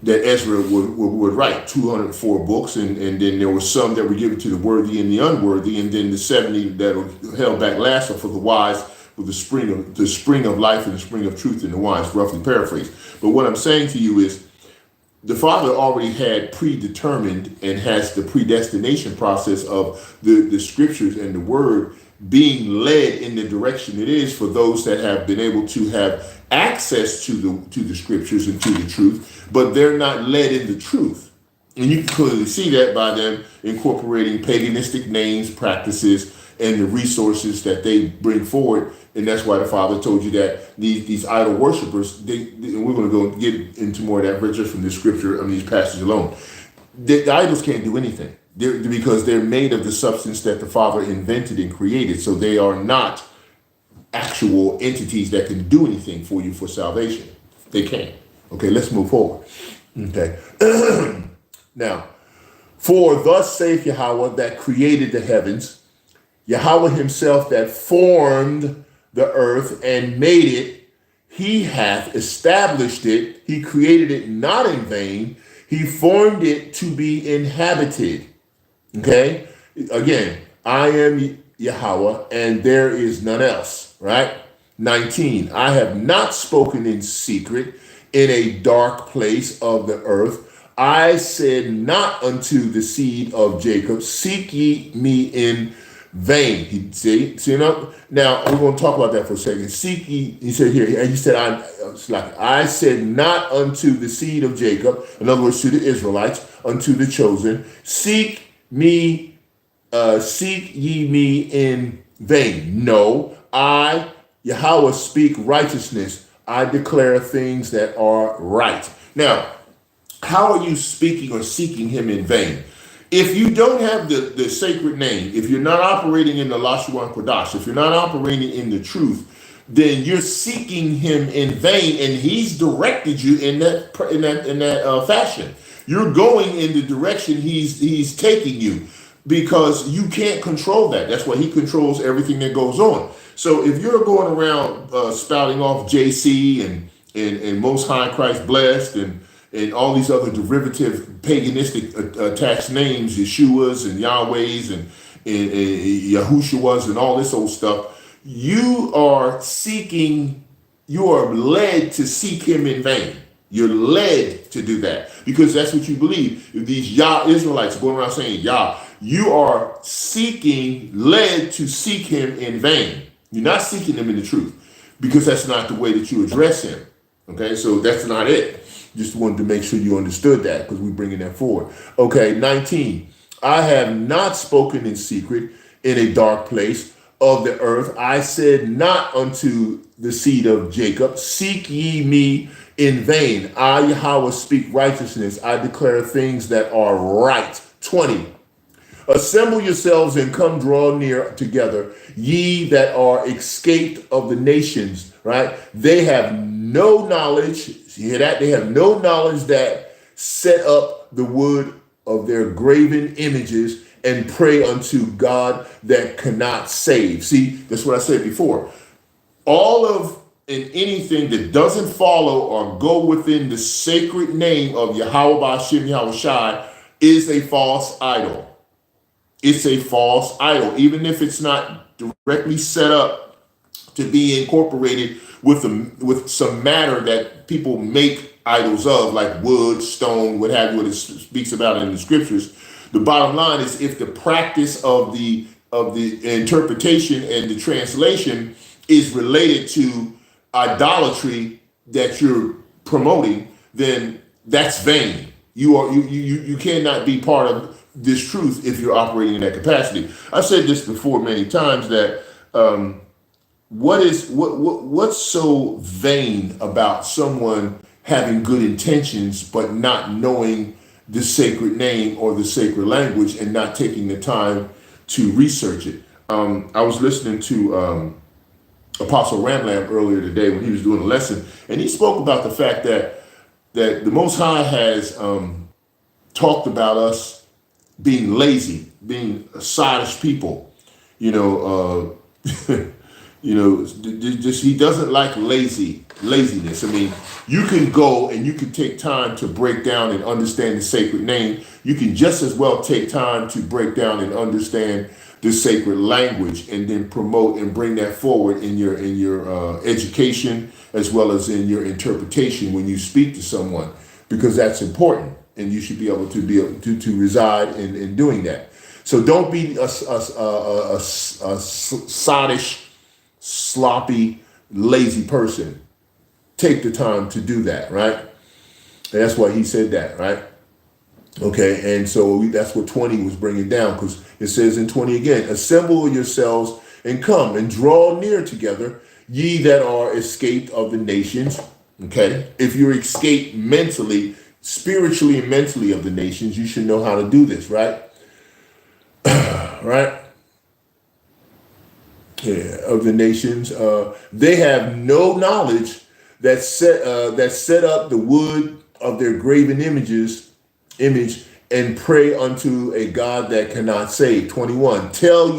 that Ezra would write, 204 books, and then there were some that were given to the worthy and the unworthy, and then the 70 that were held back last are for the wise, with the spring of life and the spring of truth in the wise, roughly paraphrased. But what I'm saying to you is, the Father already had predetermined and has the predestination process of the scriptures and the word being led in the direction it is for those that have been able to have access to the scriptures and to the truth, but they're not led in the truth. And you can clearly see that by them incorporating paganistic names, practices, and the resources that they bring forward. And that's why the Father told you that these idol worshipers, and we're going to go get into more of that just from this scripture, these passages alone. The idols can't do anything because they're made of the substance that the Father invented and created. So they are not actual entities that can do anything for you for salvation. They can't. Okay, let's move forward. Okay. Now, for thus saith Yahweh that created the heavens, Yahweh himself that formed the earth and made it, he hath established it. He created it not in vain. He formed it to be inhabited. Okay? Again, I am Yahweh and there is none else, right? 19, I have not spoken in secret in a dark place of the earth. I said not unto the seed of Jacob, seek ye me in vain. Now we're going to talk about that for a second. Seek ye, he said here, he said, I said not unto the seed of Jacob, in other words, to the Israelites, unto the chosen, seek ye me in vain. No, I, Yahweh, speak righteousness. I declare things that are right. Now, how are you speaking or seeking him in vain? If you don't have the sacred name, if you're not operating in the Lashua and Qadash, if you're not operating in the truth, then you're seeking him in vain, and he's directed you in that fashion. You're going in the direction he's taking you, because you can't control that. That's why he controls everything that goes on. So if you're going around spouting off JC and Most High Christ blessed and all these other derivative paganistic attached names, Yeshuas and Yahwehs and Yahushuas and all this old stuff, you are led to seek him in vain. You're led to do that because that's what you believe. If these Yah Israelites are going around saying Yah, you are led to seek him in vain. You're not seeking him in the truth because that's not the way that you address him. Okay, so that's not it. Just wanted to make sure you understood that because we're bringing that forward. Okay, 19. I have not spoken in secret in a dark place of the earth. I said not unto the seed of Jacob, seek ye me in vain. I, Yahweh, speak righteousness. I declare things that are right. 20. Assemble yourselves and come draw near together, ye that are escaped of the nations, right? They have no knowledge. You hear that? They have no knowledge that set up the wood of their graven images and pray unto God that cannot save. See, that's what I said before. All of and anything that doesn't follow or go within the sacred name of YAHAWAH Bahasham Yahawashi is a false idol. It's a false idol, even if it's not directly set up to be incorporated with some matter that people make idols of, like wood, stone, what have you, what it speaks about in the scriptures. The bottom line is, if the practice of the interpretation and the translation is related to idolatry that you're promoting, then that's vain. You cannot be part of this truth if you're operating in that capacity. I've said this before many times that what's so vain about someone having good intentions but not knowing the sacred name or the sacred language and not taking the time to research it? I was listening to Apostle Ramlam earlier today when he was doing a lesson, and he spoke about the fact that the Most High has talked about us being lazy, being a sottish people. He doesn't like laziness. I mean, you can go and you can take time to break down and understand the sacred name. You can just as well take time to break down and understand the sacred language, and then promote and bring that forward in your education as well as in your interpretation when you speak to someone, because that's important, and you should be able to reside in doing that. So don't be a sottish, sloppy, lazy person. Take the time to do that, right? And that's why he said that, right? Okay, and so that's what 20 was bringing down, because it says in 20 again, assemble yourselves and come and draw near together, ye that are escaped of the nations. Okay, if you're escaped mentally, spiritually and mentally of the nations, you should know how to do this, right? Right? Yeah, of the nations. They have no knowledge that set up the wood of their graven image and pray unto a God that cannot save. 21. Tell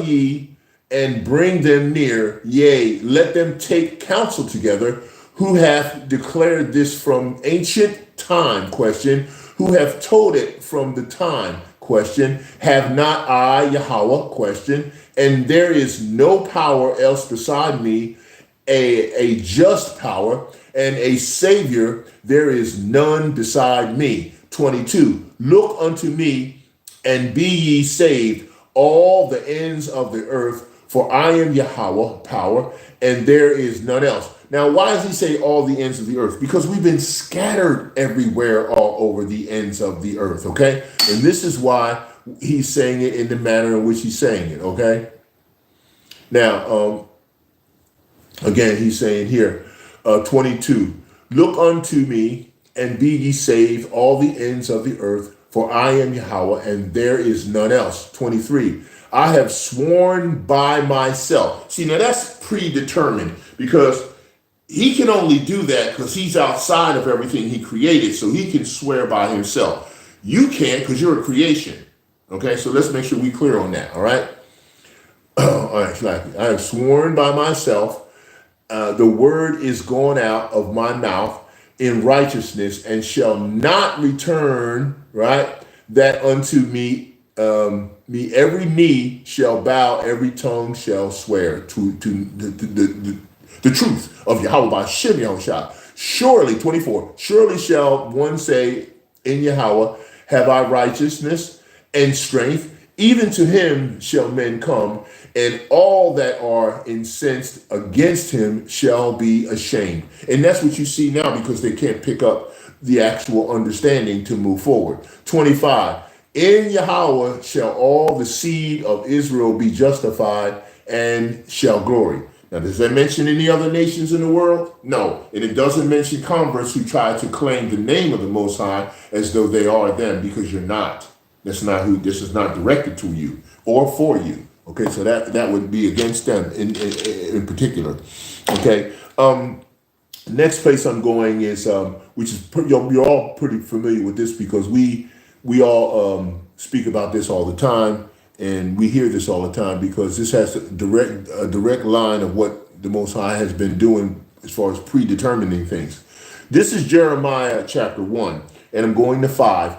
ye and bring them near, yea, let them take counsel together, who hath declared this from ancient time, question, who have told it from the time, question, have not I, Yahawah, question, and there is no power else beside me, a just power, and a savior, there is none beside me. 22, look unto me and be ye saved, all the ends of the earth, for I am Yahawah, power, and there is none else. Now, why does he say all the ends of the earth? Because we've been scattered everywhere, all over the ends of the earth, okay? And this is why he's saying it in the manner in which he's saying it, okay? Now, again, he's saying here, 22, look unto me and be ye saved, all the ends of the earth, for I am Yahawah, and there is none else. 23, I have sworn by myself. See, now that's predetermined, because he can only do that because he's outside of everything he created, so he can swear by himself. You can't, because you're a creation. Okay, so let's make sure we clear on that, all right? All right, I have sworn by myself, the word is gone out of my mouth in righteousness, and shall not return, right? That unto me, every knee shall bow, every tongue shall swear to the truth of YAHAWAH Bahasham Yahawashi. Surely, 24, surely shall one say in Yahawah, have I righteousness and strength? Even to him shall men come, and all that are incensed against him shall be ashamed. And that's what you see now, because they can't pick up the actual understanding to move forward. 25, in Yahawah shall all the seed of Israel be justified and shall glory. Now, does that mention any other nations in the world? No. And it doesn't mention converts who try to claim the name of the Most High as though they are them, because you're not. That's not who, this is not directed to you or for you. Okay, so that would be against them in particular. Okay, Next place I'm going is, which is you're all pretty familiar with this because we all speak about this all the time, and we hear this all the time because this has a direct line of what the Most High has been doing as far as predetermining things. This is Jeremiah chapter 1, and I'm going to 5.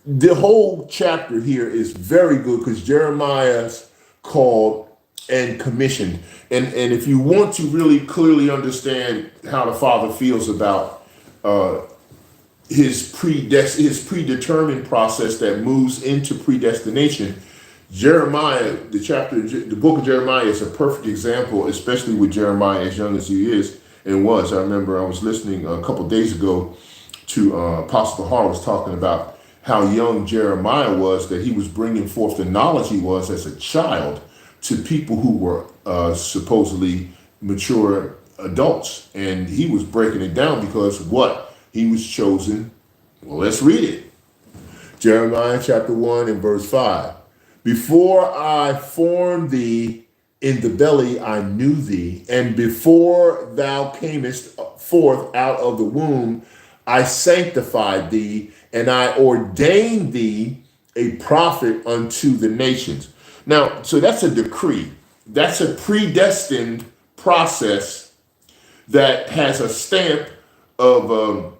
The whole chapter here is very good because Jeremiah's called and commissioned. And if you want to really clearly understand how the Father feels about his predetermined process that moves into predestination, Jeremiah, the book of Jeremiah is a perfect example, especially with Jeremiah as young as he is and was. I remember I was listening a couple of days ago to Apostle Har was talking about how young Jeremiah was, that he was bringing forth the knowledge he was as a child to people who were supposedly mature adults. And he was breaking it down because what? He was chosen. Well, let's read it. Jeremiah chapter 1 and verse 5. Before I formed thee in the belly, I knew thee. And before thou camest forth out of the womb, I sanctified thee, and I ordained thee a prophet unto the nations. Now, so that's a decree. That's a predestined process that has a stamp of,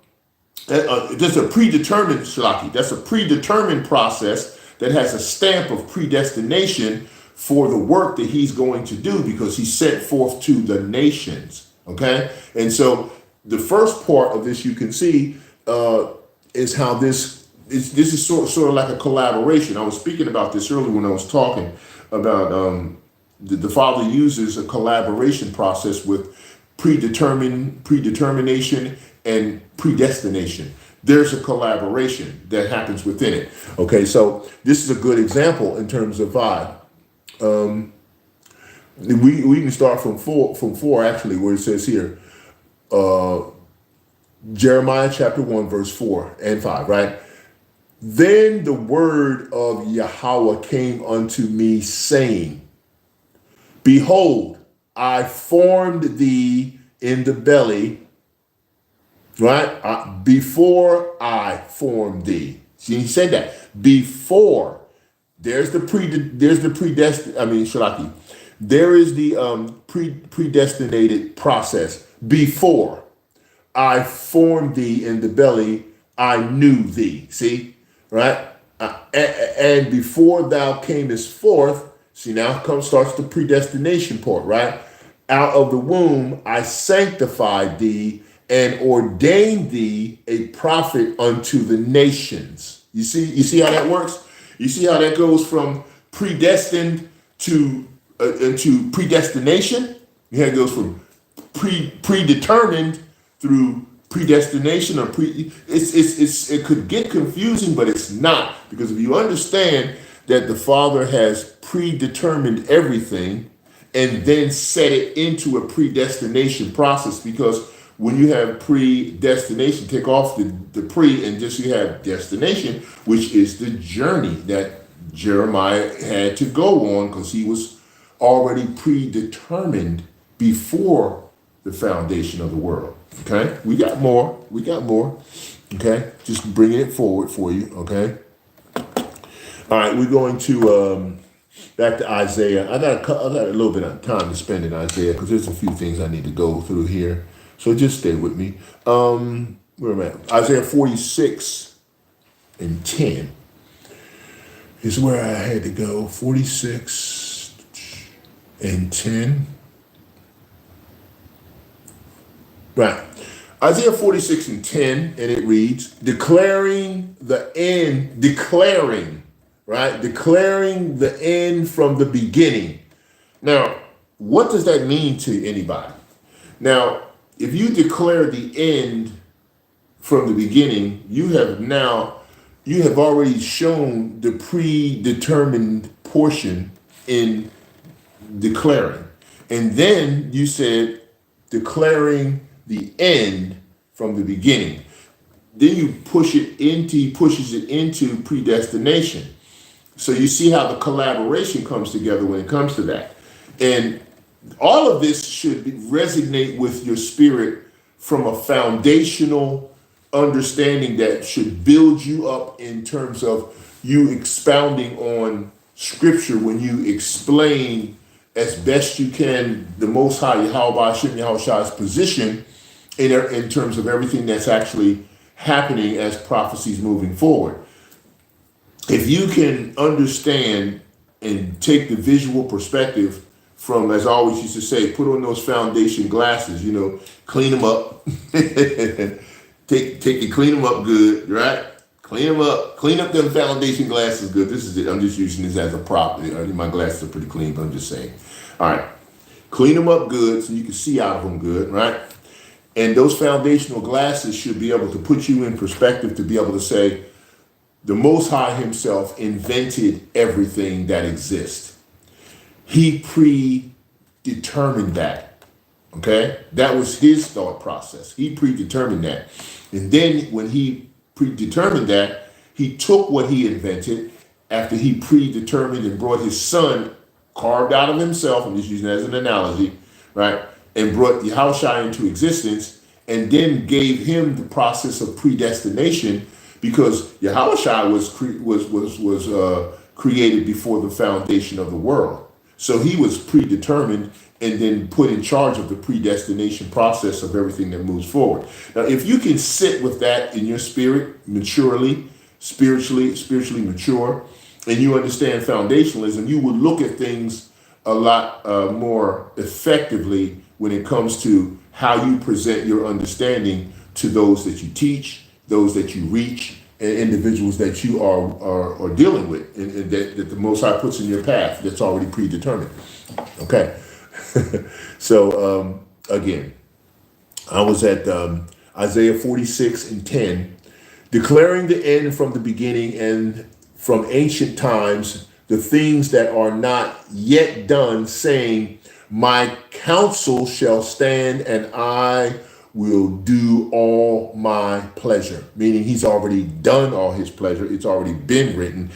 that's a predetermined, Shalaki. That's a predetermined process that has a stamp of predestination for the work that he's going to do because he sent forth to the nations, okay? And so the first part of this you can see is how this is sort of like a collaboration. I was speaking about this earlier when I was talking about the Father uses a collaboration process with predetermination and predestination. There's a collaboration that happens within it. Okay, so this is a good example in terms of 5. We can start from 4 actually, where it says here, Jeremiah chapter 1 verse 4 and 5, right? Then the word of Yahawah came unto me, saying, behold, I formed thee in the belly, right? Before I formed thee. See, he said that. Before. There's the predestined, Shalaki. There is the predestinated process. Before I formed thee in the belly, I knew thee. See? Right? And before thou camest forth, see, now starts the predestination part, right? Out of the womb, I sanctified thee and ordained thee a prophet unto the nations. You see how that works? You see how that goes from predestined to into predestination? You it goes from predetermined through predestination or it could get confusing, but it's not, because if you understand that the Father has predetermined everything and then set it into a predestination process, because when you have predestination, take off the pre and just you have destination, which is the journey that Jeremiah had to go on because he was already predetermined before the foundation of the world. Okay, we got more. Okay, just bringing it forward for you. Okay, all right, we're going to back to Isaiah. I got a little bit of time to spend in Isaiah because there's a few things I need to go through here. So just stay with me. Where am I at? Isaiah 46 and 10 is where I had to go. 46 and 10. Right. Isaiah 46 and 10, and it reads, declaring the end from the beginning. Now, what does that mean to anybody? Now, if you declare the end from the beginning, you have already shown the predetermined portion in declaring. And then you said declaring the end from the beginning. Then you pushes it into predestination. So you see how the collaboration comes together when it comes to that. And all of this should resonate with your spirit from a foundational understanding that should build you up in terms of you expounding on scripture when you explain as best you can the Most High YAHAWAH Bahasham Yahawashi's position in terms of everything that's actually happening as prophecies moving forward. If you can understand and take the visual perspective from, as I always used to say, put on those foundation glasses, clean them up. take and clean them up good, right? Clean them up. Clean up them foundation glasses good. This is it. I'm just using this as a prop. My glasses are pretty clean, but I'm just saying. All right. Clean them up good so you can see out of them good, right? And those foundational glasses should be able to put you in perspective to be able to say, the Most High himself invented everything that exists. He predetermined that, okay? That was his thought process. He predetermined that. And then when he predetermined that, he took what he invented after he predetermined and brought his son, carved out of himself, I'm just using that as an analogy, right? And brought Yahushua into existence, and then gave him the process of predestination, because Yahushua was created before the foundation of the world. So he was predetermined and then put in charge of the predestination process of everything that moves forward. Now, if you can sit with that in your spirit, maturely, spiritually mature, and you understand foundationalism, you will look at things a lot more effectively when it comes to how you present your understanding to those that you teach, those that you reach, and individuals that you are dealing with, and that the Most High puts in your path that's already predetermined. Okay. So again, I was at Isaiah 46:10, declaring the end from the beginning and from ancient times, the things that are not yet done, saying, my counsel shall stand and I will do all my pleasure. Meaning he's already done all his pleasure. It's already been written.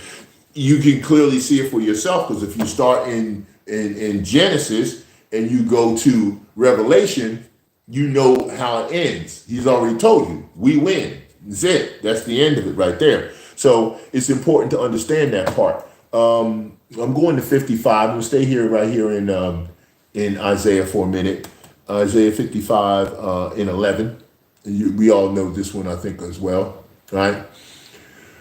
You can clearly see it for yourself, because if you start in Genesis and you go to Revelation, you know how it ends. He's already told you, we win. That's it. That's the end of it right there. So it's important to understand that part. I'm going to 55. I'm going to stay here right here in Isaiah for a minute. Isaiah 55 in 11. We all know this one, I think, as well, right?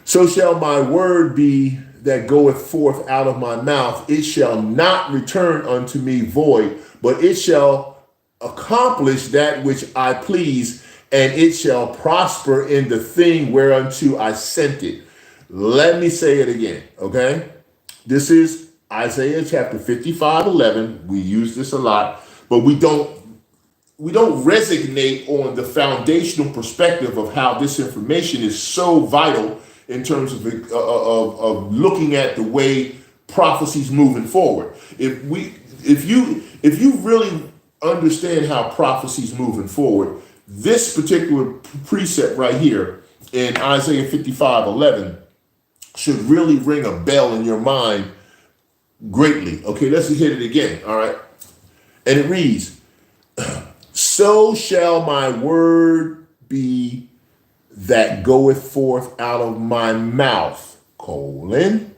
So shall my word be that goeth forth out of my mouth. It shall not return unto me void, but it shall accomplish that which I please, and it shall prosper in the thing whereunto I sent it. Let me say it again, okay? This is Isaiah chapter 55:11. We use this a lot, but we don't resonate on the foundational perspective of how this information is so vital in terms of looking at the way prophecy's moving forward. If you really understand how prophecy's moving forward, this particular precept right here in Isaiah 55:11 should really ring a bell in your mind greatly. Okay, let's hit it again. All right. And it reads, so shall my word be that goeth forth out of my mouth, colon,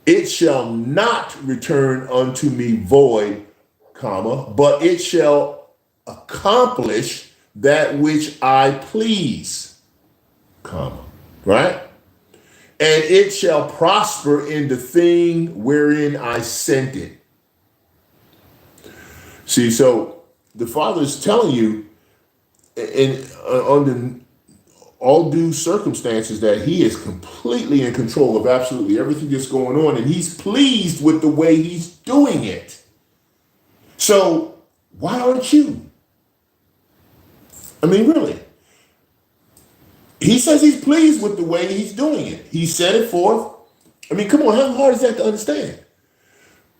it shall not return unto me void, comma, but it shall accomplish that which I please, comma, right? And it shall prosper in the thing wherein I sent it. See, so the Father is telling you under all due circumstances that he is completely in control of absolutely everything that's going on, and he's pleased with the way he's doing it. So why aren't you? I mean, really. He says he's pleased with the way he's doing it. He set it forth. I mean, come on, how hard is that to understand?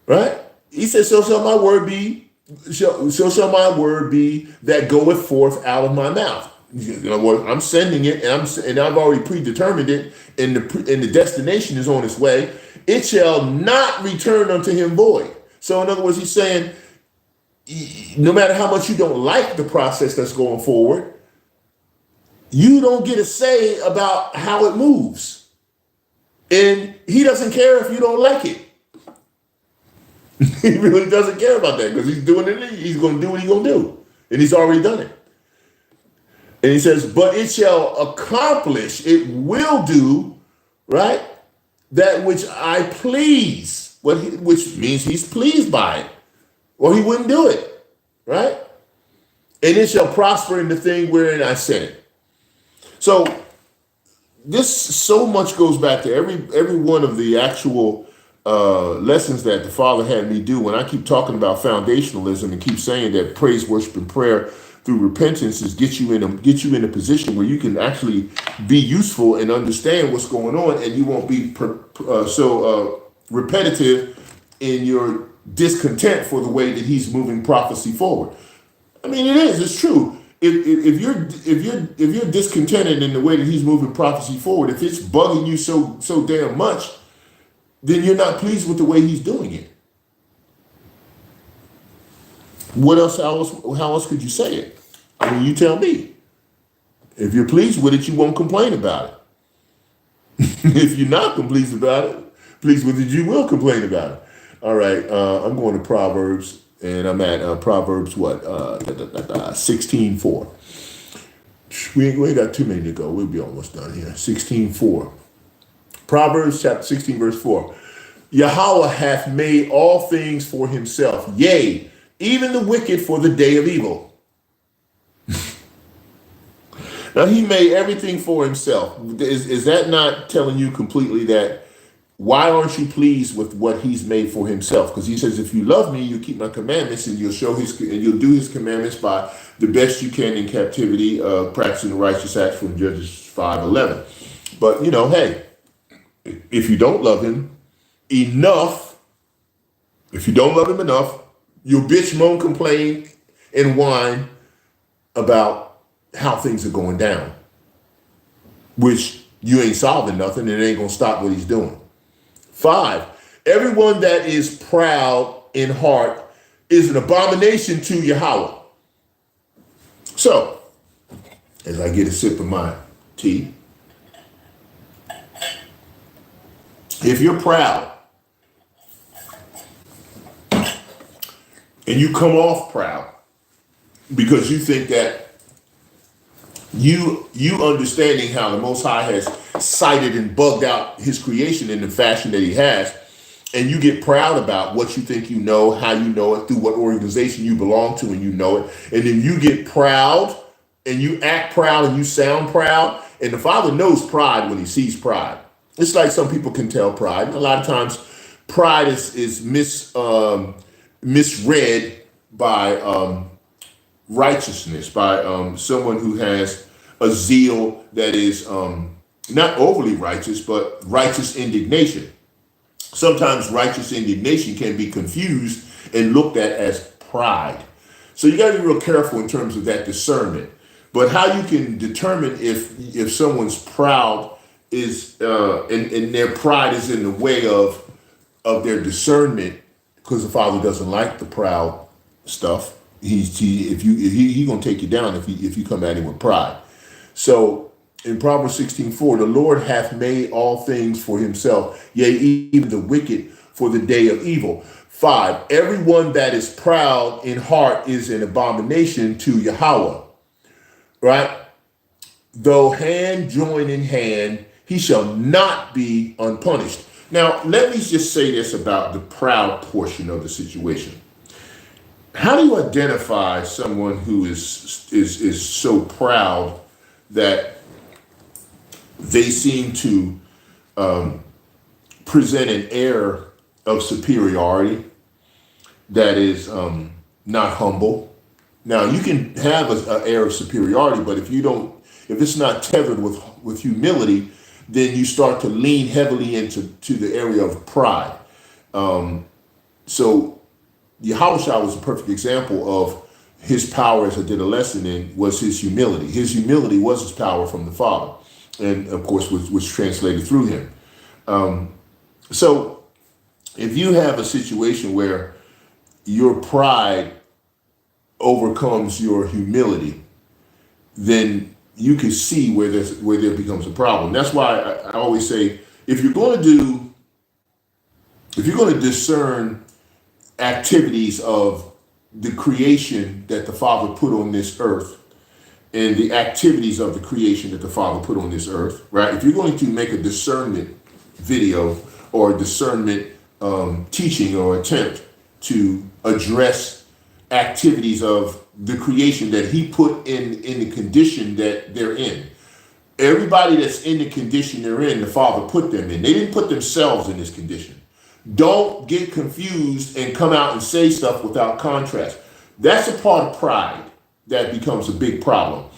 Right? He says, so shall my word be, so shall my word be that goeth forth out of my mouth. You know what? I'm sending it, and I've already predetermined it, and the destination is on its way. It shall not return unto him void. So in other words, he's saying no matter how much you don't like the process that's going forward, you don't get a say about how it moves. And he doesn't care if you don't like it. He really doesn't care about that because he's doing it. He's going to do what he's going to do. And he's already done it. And he says, but it shall accomplish, it will do, right, that which I please, which means he's pleased by it, or he wouldn't do it, right? And it shall prosper in the thing wherein I sent it. So this so much goes back to every one of the actual lessons that the Father had me do. When I keep talking about foundationalism and keep saying that praise, worship, and prayer through repentance is get you in a position where you can actually be useful and understand what's going on, and you won't be so repetitive in your discontent for the way that He's moving prophecy forward. I mean, it's true. If you're discontented in the way that He's moving prophecy forward, if it's bugging you so damn much, then you're not pleased with the way He's doing it. What else? How else could you say it? I mean, you tell me. If you're pleased with it, you won't complain about it. If you're not pleased with it, you will complain about it. All right, I'm going to Proverbs, and I'm at Proverbs 16:4. We ain't got too many to go. We'll be almost done here. 16:4. Proverbs chapter 16, verse 4. Yahawah hath made all things for himself, yea, even the wicked for the day of evil. Now, he made everything for himself. Is that not telling you completely that why aren't you pleased with what he's made for himself? Because he says, if you love me, you keep my commandments, and you'll do his commandments by the best you can in captivity, practicing the righteous acts from Judges 5:11. But, hey, if you don't love him enough, you'll bitch, moan, complain, and whine about how things are going down, which you ain't solving nothing, and it ain't gonna stop what he's doing. 5, everyone that is proud in heart is an abomination to Yahawah. So, as I get a sip of my tea, if you're proud and you come off proud because you think that you understanding how the Most High has cited and bugged out his creation in the fashion that he has, and you get proud about what you think you know, how you know it, through what organization you belong to, and you know it, and then you get proud and you act proud and you sound proud, and the Father knows pride when he sees pride. It's like some people can tell pride. A lot of times pride is misread by righteousness, by someone who has a zeal that is not overly righteous, but righteous indignation. Sometimes righteous indignation can be confused and looked at as pride. So you got to be real careful in terms of that discernment. But how you can determine if someone's proud is and their pride is in the way of their discernment, because the Father doesn't like the proud stuff. He gonna take you down if you come at him with pride. So in Proverbs 16:4, the Lord hath made all things for himself, yea, even the wicked for the day of evil. 5, everyone that is proud in heart is an abomination to Yahawah. Right? Though hand join in hand, he shall not be unpunished. Now, let me just say this about the proud portion of the situation. How do you identify someone who is so proud that they seem to present an air of superiority that is not humble? Now, you can have an air of superiority, but if it's not tethered with humility, then you start to lean heavily into the area of pride. So Yahawashi was a perfect example of his power, as I did a lesson in, was his humility. His humility was his power from the Father, and of course was translated through him. So if you have a situation where your pride overcomes your humility, then you can see where there becomes a problem. That's why I always say, if you're going to discern activities of the creation that the Father put on this earth, and the activities of the creation that the Father put on this earth, right? If you're going to make a discernment video or a discernment teaching or attempt to address activities of the creation that he put in the condition that they're in. Everybody that's in the condition they're in, the Father put them in. They didn't put themselves in this condition. Don't get confused and come out and say stuff without contrast. That's a part of pride that becomes a big problem.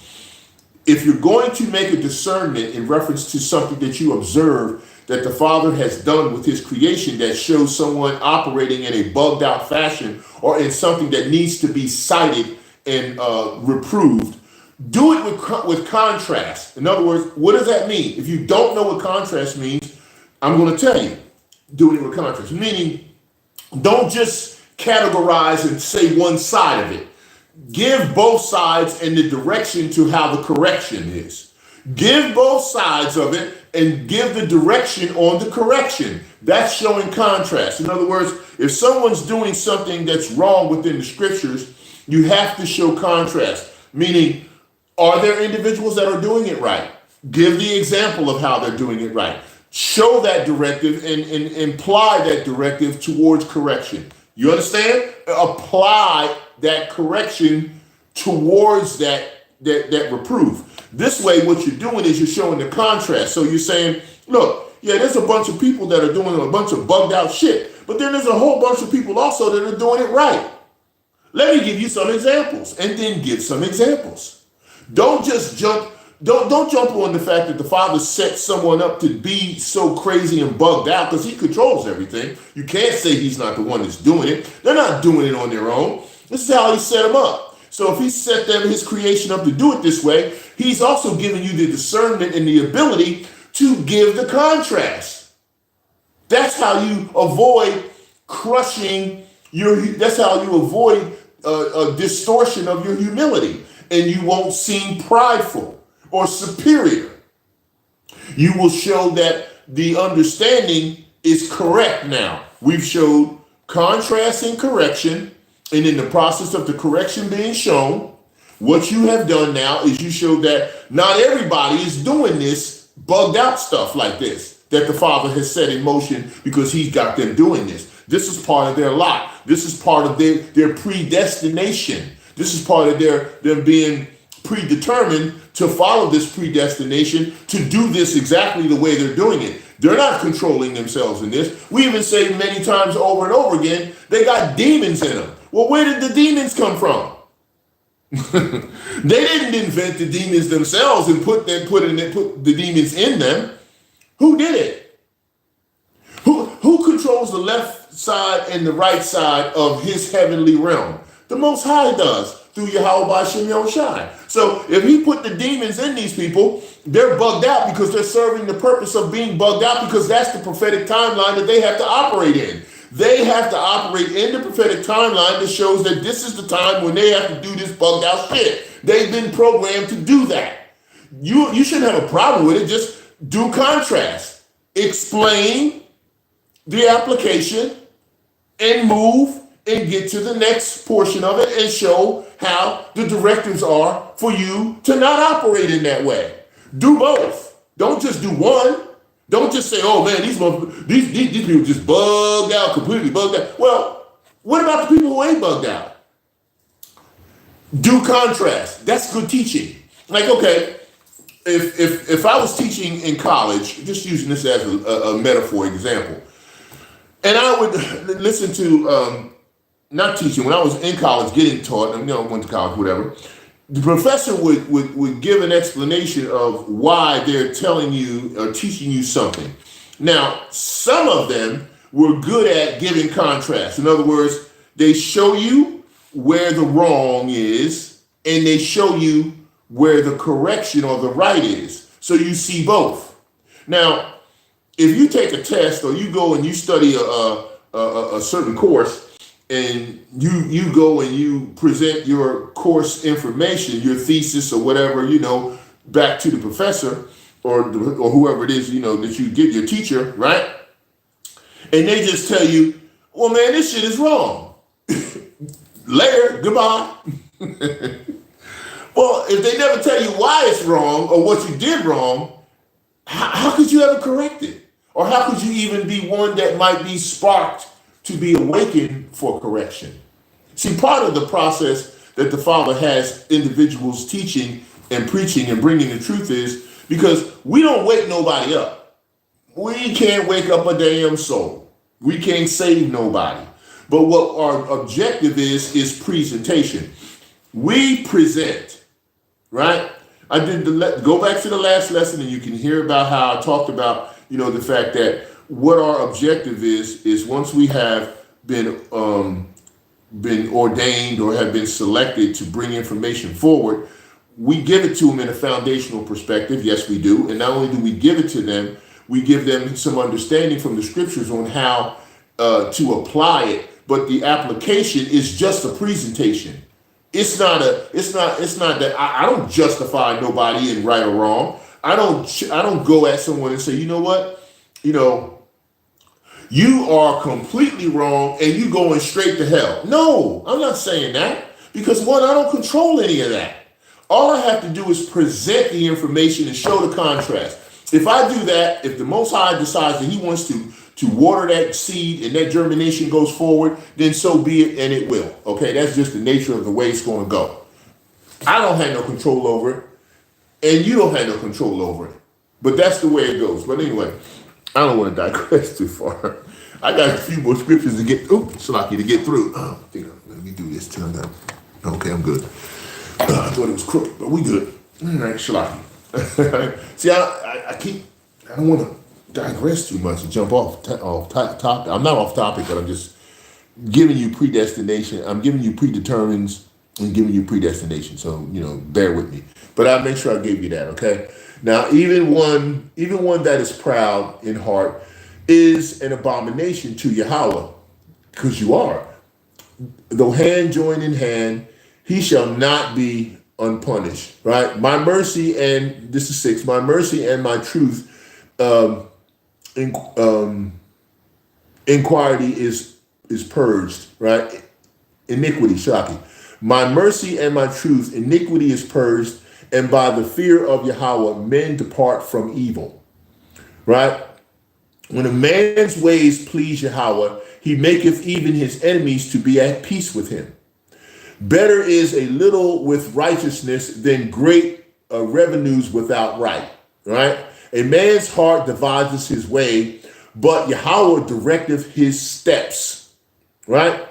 If you're going to make a discernment in reference to something that you observe that the Father has done with his creation that shows someone operating in a bugged out fashion or in something that needs to be cited and reproved, do it with contrast. In other words, what does that mean? If you don't know what contrast means, I'm going to tell you, doing it with contrast. Meaning, don't just categorize and say one side of it. Give both sides and the direction to how the correction is. Give both sides of it and give the direction on the correction. That's showing contrast. In other words, if someone's doing something that's wrong within the scriptures, you have to show contrast. Meaning, are there individuals that are doing it right? Give the example of how they're doing it right. Show that directive and imply that directive towards correction. You understand? Apply that correction towards that reproof. This way, what you're doing is you're showing the contrast. So you're saying, look, yeah, there's a bunch of people that are doing a bunch of bugged out shit, but then there's a whole bunch of people also that are doing it right. Let me give you some examples, and then give some examples. Don't jump on the fact that the Father set someone up to be so crazy and bugged out, because he controls everything. You can't say he's not the one that's doing it. They're not doing it on their own. This is how he set them up. So if he set them, his creation up to do it this way, he's also giving you the discernment and the ability to give the contrast. That's how you avoid crushing that's how you avoid a distortion of your humility, and you won't seem prideful or superior. You will show that the understanding is correct now. We've showed contrast and correction, and in the process of the correction being shown, what you have done now is you showed that not everybody is doing this bugged out stuff like this that the Father has set in motion because he's got them doing this. This is part of their lot. This is part of their predestination. This is part of them being predetermined to follow this predestination, to do this exactly the way they're doing it. They're not controlling themselves in this. We even say many times over and over again, they got demons in them. Well, where did the demons come from? They didn't invent the demons themselves and put the demons in them. Who did it? Who controls the left side and the right side of his heavenly realm? The Most High does, through YAHAWAH Bahasham Yahawashi. So if he put the demons in these people, they're bugged out because they're serving the purpose of being bugged out, because that's the prophetic timeline that they have to operate in. They have to operate in the prophetic timeline that shows that this is the time when they have to do this bugged out shit. They've been programmed to do that. You shouldn't have a problem with it. Just do contrast. Explain the application and move and get to the next portion of it and show how the directives are for you to not operate in that way. Do both. Don't just do one. Don't just say, oh man, these people just bugged out, completely bugged out. Well, what about the people who ain't bugged out? Do contrast. That's good teaching. Like, okay, if I was teaching in college, just using this as a metaphor example, and I would listen to, not teaching, when I was in college getting taught, went to college, whatever, the professor would give an explanation of why they're telling you or teaching you something. Now, some of them were good at giving contrast. In other words, they show you where the wrong is, and they show you where the correction or the right is. So you see both. Now, if you take a test or you go and you study a certain course, and you go and you present your course information, your thesis or whatever, back to the professor or whoever it is, that you give your teacher, right? And they just tell you, well, man, this shit is wrong. Later, goodbye. Well, if they never tell you why it's wrong or what you did wrong, how could you ever correct it? Or how could you even be one that might be sparked to be awakened for correction? See, part of the process that the Father has individuals teaching and preaching and bringing the truth is because we don't wake nobody up. We can't wake up a damn soul. We can't save nobody. But what our objective is presentation. We present, right? Go back to the last lesson and you can hear about how I talked about, the fact that what our objective is once we have been ordained or have been selected to bring information forward, we give it to them in a foundational perspective. Yes, we do. And not only do we give it to them, we give them some understanding from the scriptures on how to apply it. But the application is just a presentation. It's not that I don't justify nobody in right or wrong. I don't go at someone and say, you know what, you are completely wrong and you going straight to hell. No, I'm not saying that because one, I don't control any of that. All I have to do is present the information and show the contrast. If I do that, if the Most High decides that he wants to water that seed and that germination goes forward, then so be it, and it will. Okay, that's just the nature of the way it's going to go. I don't have no control over it, and you don't have no control over it. But that's the way it goes. But anyway, I don't want to digress too far. I got a few more scriptures to get through. Salaki to get through. Let me do this too. Okay, I'm good. I thought it was crooked, but we good. All right, Salaki. See, I don't want to digress too much and jump off topic. I'm not off topic, but I'm just giving you predestination. I'm giving you predetermined and giving you predestination. So, bear with me. But I'll make sure I gave you that, okay? Now, even one that is proud in heart is an abomination to Yahawah, because you are. Though hand join in hand, he shall not be unpunished, right? My mercy and, this is 6, my mercy and my truth, inquiry is purged, right? Iniquity, shocking. My mercy and my truth, iniquity is purged, and by the fear of Yahawah, men depart from evil, right? When a man's ways please Yahawah, he maketh even his enemies to be at peace with him. Better is a little with righteousness than great revenues without right, right? A man's heart devises his way, but Yahawah directeth his steps, right?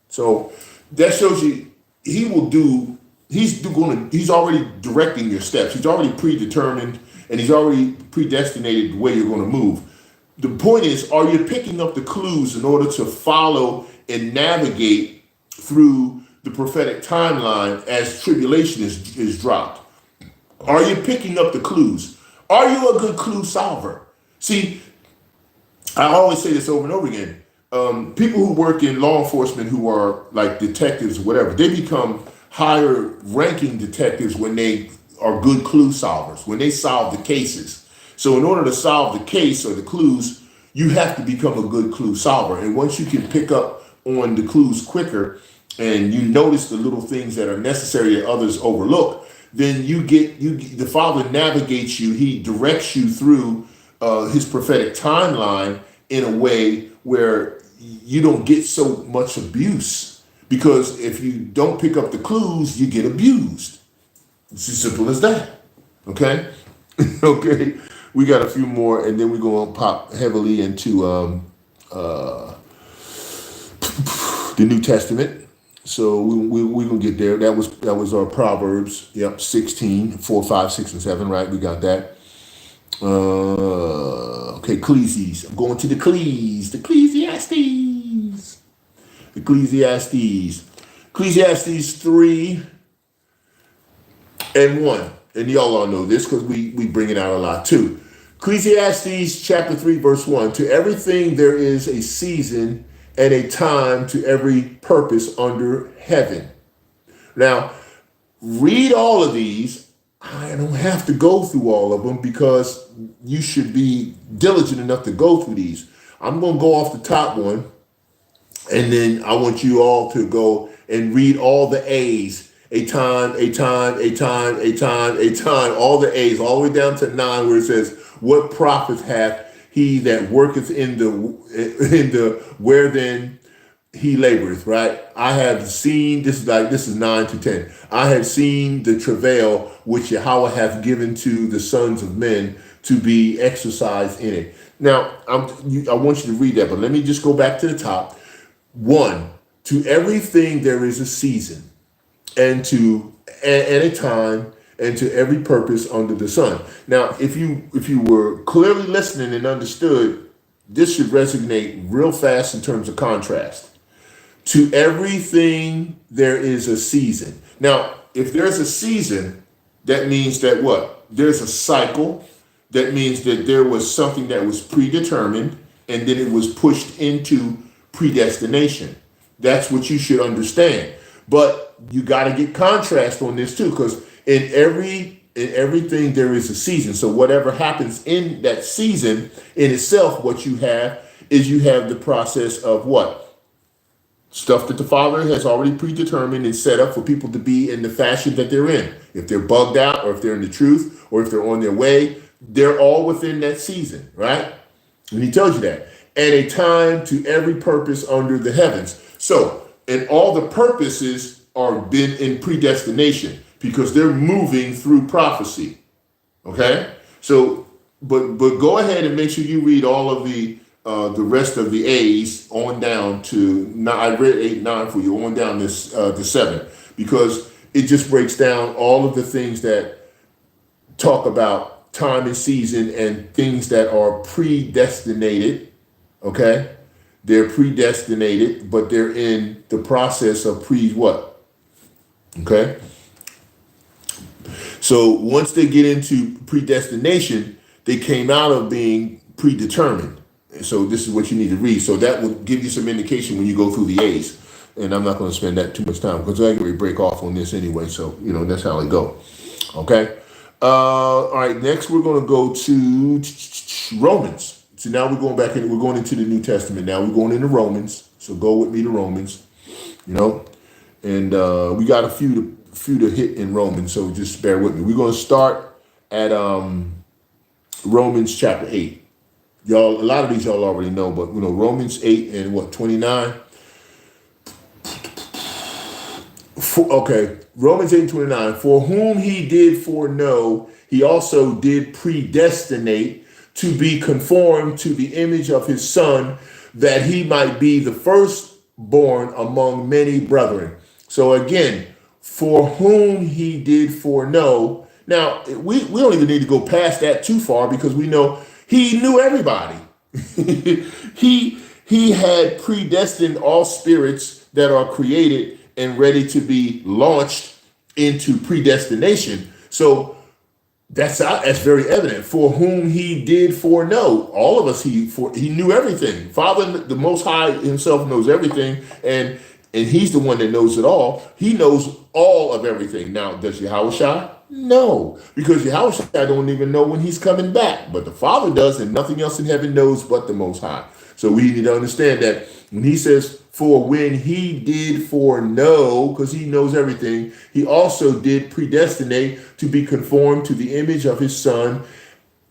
So that shows you he's already directing your steps. He's already predetermined and he's already predestinated the way you're going to move. The point is, are you picking up the clues in order to follow and navigate through the prophetic timeline as tribulation is dropped? Are you picking up the clues? Are you a good clue solver? See, I always say this over and over again. People who work in law enforcement who are like detectives or whatever, they become higher ranking detectives when they are good clue solvers, when they solve the cases. So in order to solve the case or the clues, you have to become a good clue solver. And once you can pick up on the clues quicker and you notice the little things that are necessary that others overlook, then the Father navigates you. He directs you through his prophetic timeline in a way where you don't get so much abuse. Because if you don't pick up the clues, you get abused. It's as simple as that. Okay? Okay. We got a few more, and then we're going to pop heavily into the New Testament. So we're going to get there. That was our Proverbs. Yep, 16, 4, 5, 6, and 7, right? We got that. Okay, Ecclesiastes. I'm going to the Ecclesiastes. Ecclesiastes 3 and 1. And y'all all know this because we bring it out a lot too. Ecclesiastes chapter 3, verse 1. To everything there is a season and a time to every purpose under heaven. Now, read all of these. I don't have to go through all of them because you should be diligent enough to go through these. I'm going to go off the top one, and then I want you all to go and read all the A's. A time, a time, a time, a time, a time, all the A's, all the way down to 9, where it says, what profit hath he that worketh in the where then he laboreth, right? I have seen, this is 9 to 10. I have seen the travail which Yahweh hath given to the sons of men to be exercised in it. Now, I want you to read that, but let me just go back to the top. 1, to everything there is a season, and a time, and to every purpose under the sun. Now, if you were clearly listening and understood, this should resonate real fast in terms of contrast. To everything there is a season. Now, if there's a season, that means that what? There's a cycle. That means that there was something that was predetermined, and then it was pushed into predestination. That's what you should understand. But you got to get contrast on this too, because in everything there is a season. So whatever happens in that season in itself, what you have is you have the process of what? Stuff that the Father has already predetermined and set up for people to be in the fashion that they're in. If they're bugged out, or if they're in the truth, or if they're on their way, they're all within that season, right? And he tells you that. And a time to every purpose under the heavens. So, and all the purposes are been in predestination because they're moving through prophecy. Okay? So, but go ahead and make sure you read all of the rest of the A's on down to 9. I read 8, 9 for you, on down this to 7, because it just breaks down all of the things that talk about time and season and things that are predestinated. Okay? They're predestinated, but they're in the process of what? Okay? So once they get into predestination, they came out of being predetermined. And so this is what you need to read. So that will give you some indication when you go through the A's. And I'm not going to spend that too much time because I can break off on this anyway. So, that's how it go. Okay? All right, next we're going to go to Romans. So now we're going back in, we're going into the New Testament. Now we're going into Romans. So go with me to Romans, and we got a few to hit in Romans. So just bear with me. We're going to start at Romans chapter 8. Y'all, a lot of these y'all already know, but Romans 8 and 29. Romans 8 and 29. For whom he did foreknow, he also did predestinate to be conformed to the image of his Son, that he might be the firstborn among many brethren. So again, for whom he did foreknow. Now, we don't even need to go past that too far, because we know he knew everybody. He had predestined all spirits that are created and ready to be launched into predestination. So that's very evident. For whom he did foreknow, all of us, he knew everything. Father, the Most High himself knows everything, and he's the one that knows it all. He knows all of everything. Now, does Yahawashi? No, because Yahawashi don't even know when he's coming back, but the Father does, and nothing else in heaven knows but the Most High. So we need to understand that when he says, for when he did foreknow, because he knows everything, he also did predestinate to be conformed to the image of his Son,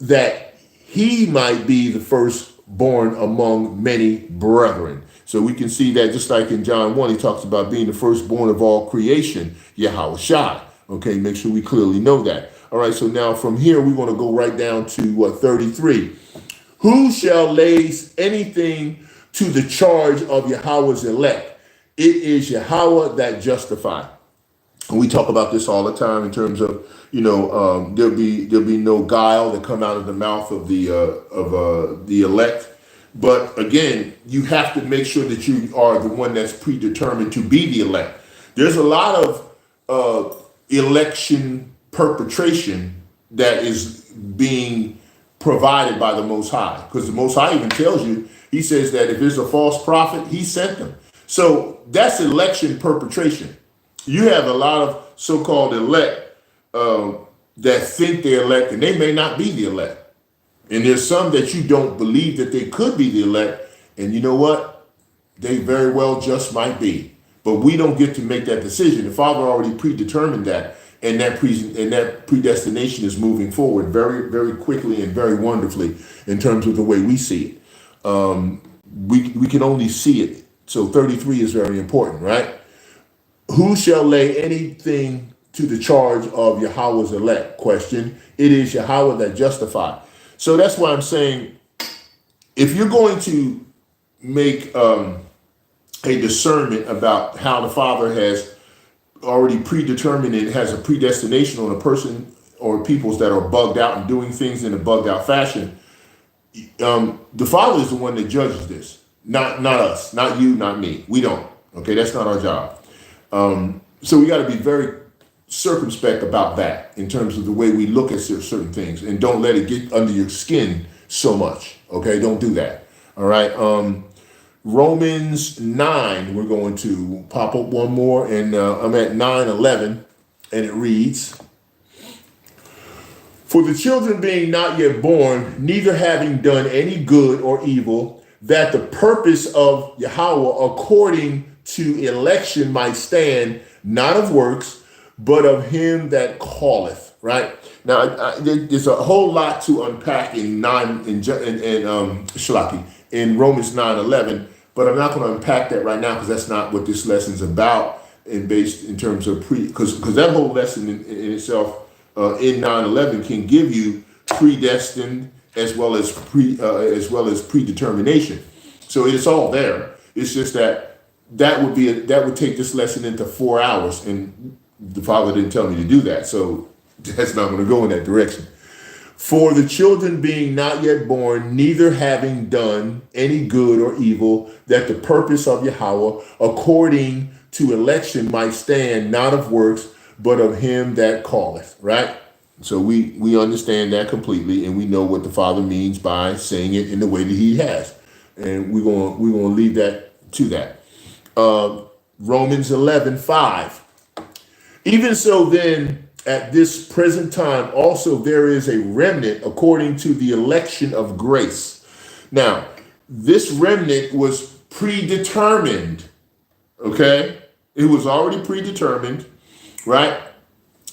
that he might be the firstborn among many brethren. So we can see that just like in John 1, he talks about being the firstborn of all creation, Yahawashi. Okay, make sure we clearly know that. All right, so now from here, we're going to go right down to 33. Who shall lay anything to the charge of Yahweh's elect? It is Yahweh that justifies. And we talk about this all the time in terms of, there'll be no guile that come out of the mouth of the elect. But again, you have to make sure that you are the one that's predetermined to be the elect. There's a lot of election perpetration that is being provided by the Most High, because the Most High even tells you He says that if there's a false prophet, he sent them. So that's election perpetration. You have a lot of so-called elect that think they're elect, and they may not be the elect. And there's some that you don't believe that they could be the elect. And you know what? They very well just might be. But we don't get to make that decision. The Father already predetermined that. And that predestination is moving forward very, very quickly and very wonderfully in terms of the way we see it. We can only see it. So 33 is very important, right? Who shall lay anything to the charge of Yahweh's elect? Question. It is Yahweh that justifies. So that's why I'm saying, if you're going to make a discernment about how the Father has already predetermined and has a predestination on a person or peoples that are bugged out and doing things in a bugged out fashion, the Father is the one that judges this, not us, not you, not me. We don't. Okay, that's not our job. So we got to be very circumspect about that in terms of the way we look at certain things, and don't let it get under your skin so much. Okay, don't do that. All right. Romans 9, we're going to pop up one more, and I'm at 9:11, and it reads, for the children being not yet born, neither having done any good or evil, that the purpose of Yahweh according to election might stand, not of works, but of him that calleth. Right now, there's a whole lot to unpack in Romans 9:11, but I'm not going to unpack that right now because that's not what this lesson's about. And based in terms of because that whole lesson in itself in 9:11 can give you predestined as well as predetermination. So it's all there. It's just that would take this lesson into 4 hours, and the Father didn't tell me to do that, so that's not going to go in that direction. For the children being not yet born, neither having done any good or evil, that the purpose of Yahweh according to election might stand, not of works, but of him that calleth. Right? So we understand that completely, and we know what the Father means by saying it in the way that he has, and we're going to leave that to that. Romans 11:5. Even so then, at this present time, also there is a remnant according to the election of grace. Now, this remnant was predetermined, okay? It was already predetermined, right?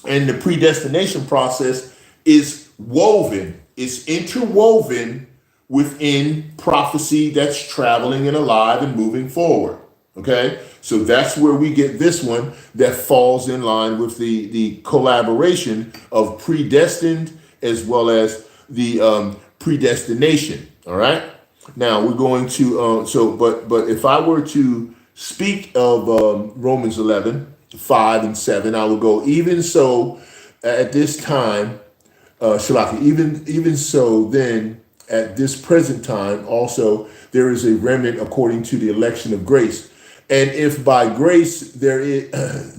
And the predestination process is woven, it's interwoven within prophecy that's traveling and alive and moving forward, okay? So that's where we get this one that falls in line with the collaboration of predestined as well as the predestination. All right. Now we're going to but if I were to speak of Romans 11:5-7, I would go, even so at this time, even so then at this present time also there is a remnant according to the election of grace. And if by grace there is,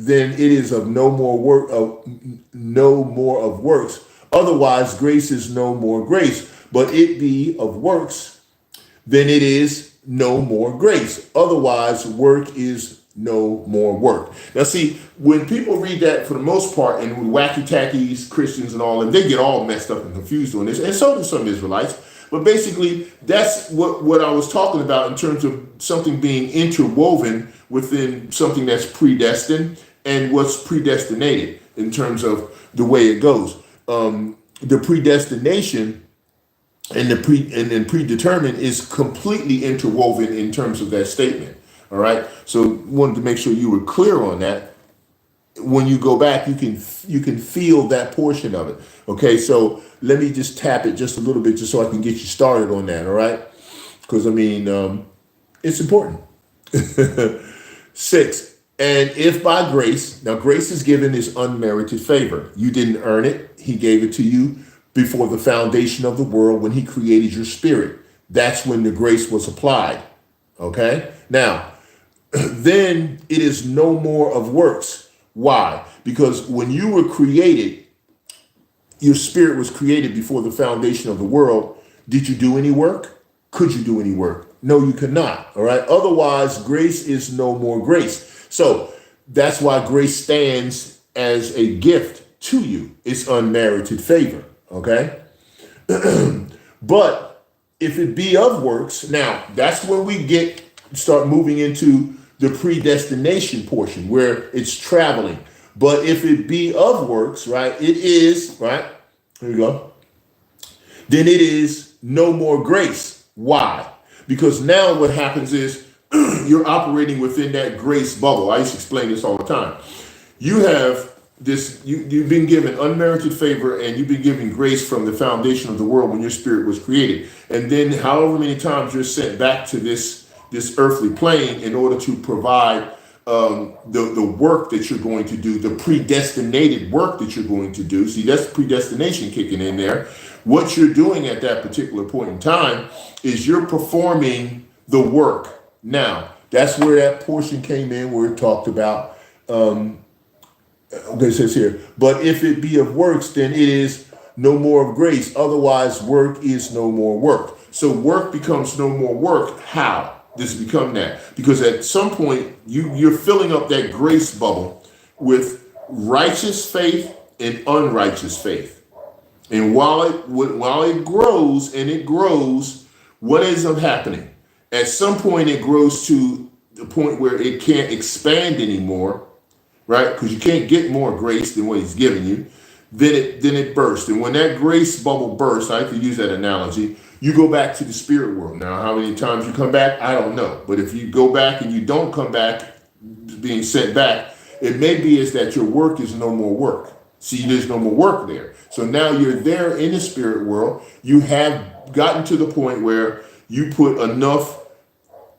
then it is of no more of works. Otherwise, grace is no more grace. But it be of works, then it is no more grace. Otherwise, work is no more work. Now, see, when people read that for the most part, and wacky tackies, Christians and all, and they get all messed up and confused on this, and so do some Israelites. But basically, that's what I was talking about in terms of something being interwoven within something that's predestined and what's predestinated in terms of the way it goes. The predestination and and predetermined is completely interwoven in terms of that statement. All right. So wanted to make sure you were clear on that. When you go back, you can feel that portion of it. Okay, so let me just tap it just a little bit just so I can get you started on that, all right? Because, I mean, it's important. 6, and if by grace, now grace is given as unmerited favor. You didn't earn it. He gave it to you before the foundation of the world when he created your spirit. That's when the grace was applied, okay? Now, then it is no more of works. Why? Because when you were created, your spirit was created before the foundation of the world. Did you do any work? Could you do any work? No, you cannot. All right. Otherwise, grace is no more grace. So that's why grace stands as a gift to you. It's unmerited favor. Okay. But if it be of works, now that's when we start moving into the predestination portion where it's traveling. But if it be of works, right, it is, right, here we go, then it is no more grace. Why? Because now what happens is you're operating within that grace bubble. I used to explain this all the time. You have this, you've been given unmerited favor and you've been given grace from the foundation of the world when your spirit was created. And then however many times you're sent back to this earthly plane in order to provide the work that you're going to do, the predestinated work that you're going to do. See, that's predestination kicking in there. What you're doing at that particular point in time is you're performing the work. Now, that's where that portion came in where it talked about, okay, it says here, but if it be of works, then it is no more of grace. Otherwise, work is no more work. So work becomes no more work. How does it become that? Because at some point, you're filling up that grace bubble with righteous faith and unrighteous faith. And while it grows and it grows, what ends up happening? At some point, it grows to the point where it can't expand anymore, right? Because you can't get more grace than what he's giving you. Then it bursts. And when that grace bubble bursts, I like to use that analogy, you go back to the spirit world. Now, how many times you come back, I don't know. But if you go back and you don't come back, being sent back, it may be is that your work is no more work. See, there's no more work there. So now you're there in the spirit world. You have gotten to the point where you put enough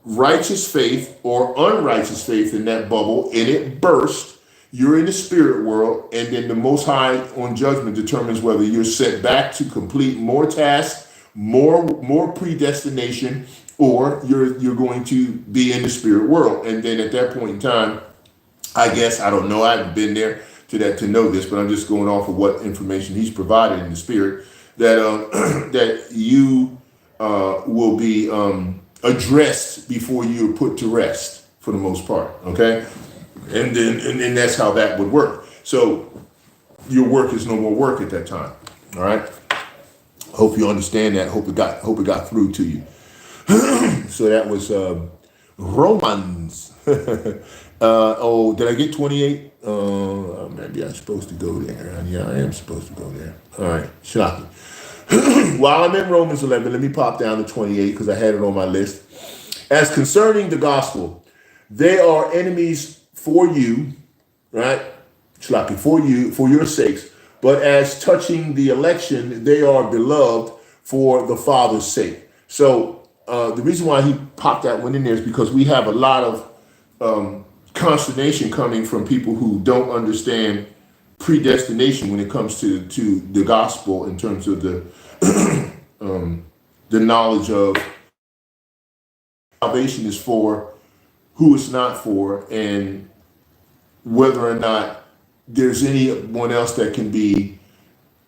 righteous faith or unrighteous faith in that bubble and it bursts. You're in the spirit world, and then the Most High on judgment determines whether you're sent back to complete more tasks, more predestination, or you're going to be in the spirit world. And then at that point in time, I guess, I don't know, I haven't been there to know this, but I'm just going off of what information he's provided in the spirit, that that you will be addressed before you're put to rest for the most part. Okay. And then that's how that would work. So your work is no more work at that time. All right. Hope you understand that. Hope it got through to you. So that was Romans. Oh, did I get 28? Maybe I'm supposed to go there. Yeah, I am supposed to go there. All right. Shocking. While I'm in Romans 11, let me pop down to 28 because I had it on my list. As concerning the gospel, they are enemies for you, right? Shlaki, for your sakes. But as touching the election, they are beloved for the Father's sake. So the reason why he popped that one in there is because we have a lot of consternation coming from people who don't understand predestination when it comes to the gospel in terms of the knowledge of salvation is for, who it's not for, and whether or not there's anyone else that can be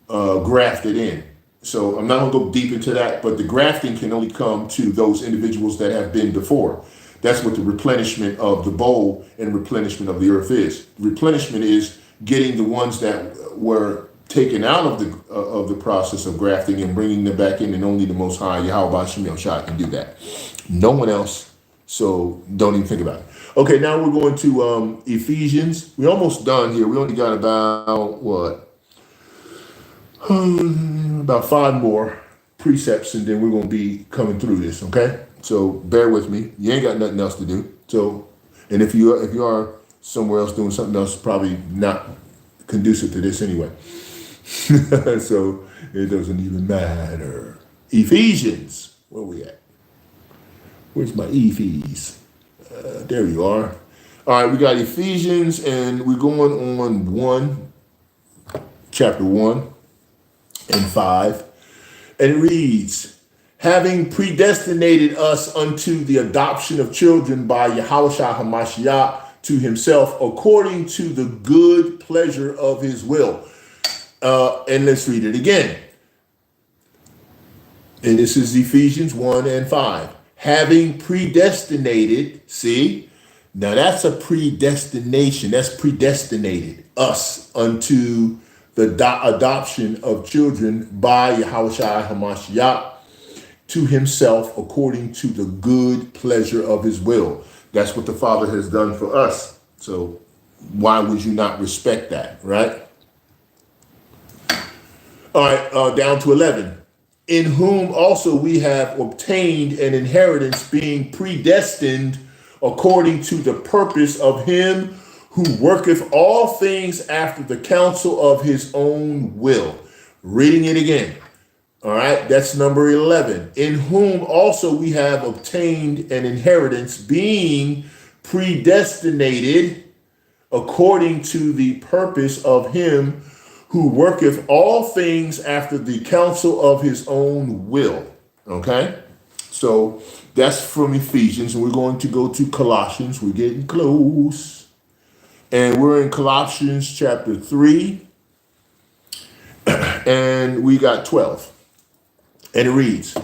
grafted in. So I'm not going to go deep into that, but the grafting can only come to those individuals that have been before. That's what the replenishment of the bowl and replenishment of the earth is. Replenishment is getting the ones that were taken out of the process of grafting and bringing them back in, and only the Most High, YAHAWAH Bahasham Yahawashi, can do that. No one else. So don't even think about it. Okay, now we're going to Ephesians. We're almost done here. We only got about, about 5 more precepts, and then we're going to be coming through this, okay? So bear with me. You ain't got nothing else to do. So, and if you are somewhere else doing something else, probably not conducive to this anyway. So it doesn't even matter. Ephesians, where we at? Where's my Ephes? There you are. All right, we got Ephesians, and we're going on chapter 1 and 5. And it reads, having predestinated us unto the adoption of children by Yahawashi HaMashiach to himself, according to the good pleasure of his will. And let's read it again. And this is Ephesians 1 and 5. having predestinated, see, now that's a predestination, that's predestinated us unto the adoption of children by YAHAWAH Hamashiach to himself according to the good pleasure of his will. That's what the Father has done for us. So why would you not respect that, right? All right, down to 11. In whom also we have obtained an inheritance, being predestined according to the purpose of him who worketh all things after the counsel of his own will. Reading it again. All right, that's number 11. In whom also we have obtained an inheritance, being predestinated according to the purpose of him who worketh all things after the counsel of his own will. Okay, so that's from Ephesians, and we're going to go to Colossians. We're getting close. And we're in Colossians chapter 3, and we got 12. And it reads,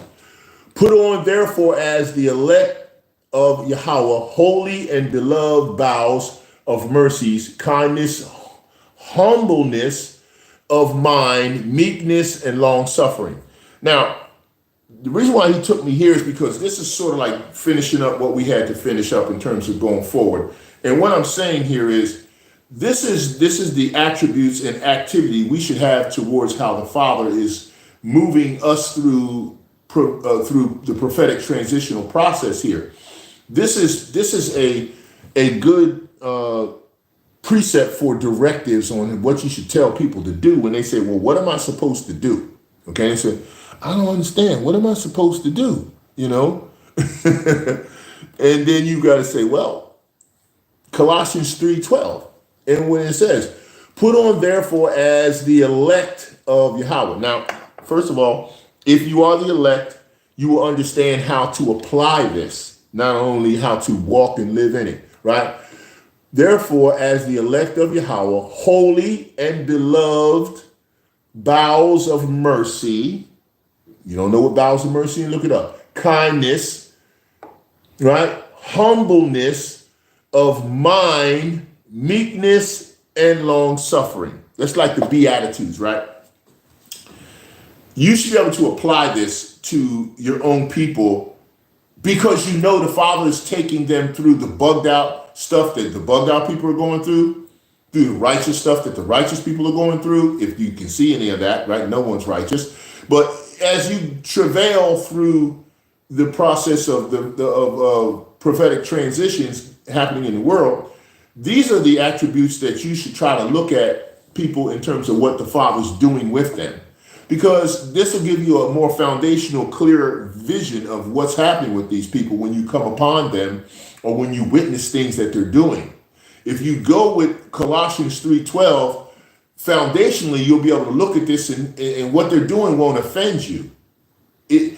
put on therefore as the elect of Yahawah, holy and beloved bowels of mercies, kindness, humbleness of mind, meekness, and long suffering. Now, the reason why he took me here is because this is sort of like finishing up what we had to finish up in terms of going forward. And what I'm saying here is this is the attributes and activity we should have towards how the Father is moving us through the prophetic transitional process here. This is a good precept for directives on what you should tell people to do when they say, well, what am I supposed to do? Okay, they say, I don't understand. What am I supposed to do? You know? And then you got to say, well, Colossians 3:12. And when it says, put on therefore as the elect of Yahawah. Now, first of all, if you are the elect, you will understand how to apply this, not only how to walk and live in it, right? Therefore, as the elect of Yahawah, holy and beloved bowels of mercy. You don't know what bowels of mercy? And look it up. Kindness, right? Humbleness of mind, meekness, and long suffering. That's like the Beatitudes, right? You should be able to apply this to your own people because you know the Father is taking them through the bugged out stuff that the bugged out people are going through the righteous stuff that the righteous people are going through, if you can see any of that, right? No one's righteous. But as you travail through the process of the prophetic transitions happening in the world, these are the attributes that you should try to look at people in terms of what the Father's doing with them. Because this will give you a more foundational, clear vision of what's happening with these people when you come upon them or when you witness things that they're doing. If you go with Colossians 3:12, foundationally, you'll be able to look at this and what they're doing won't offend you. It's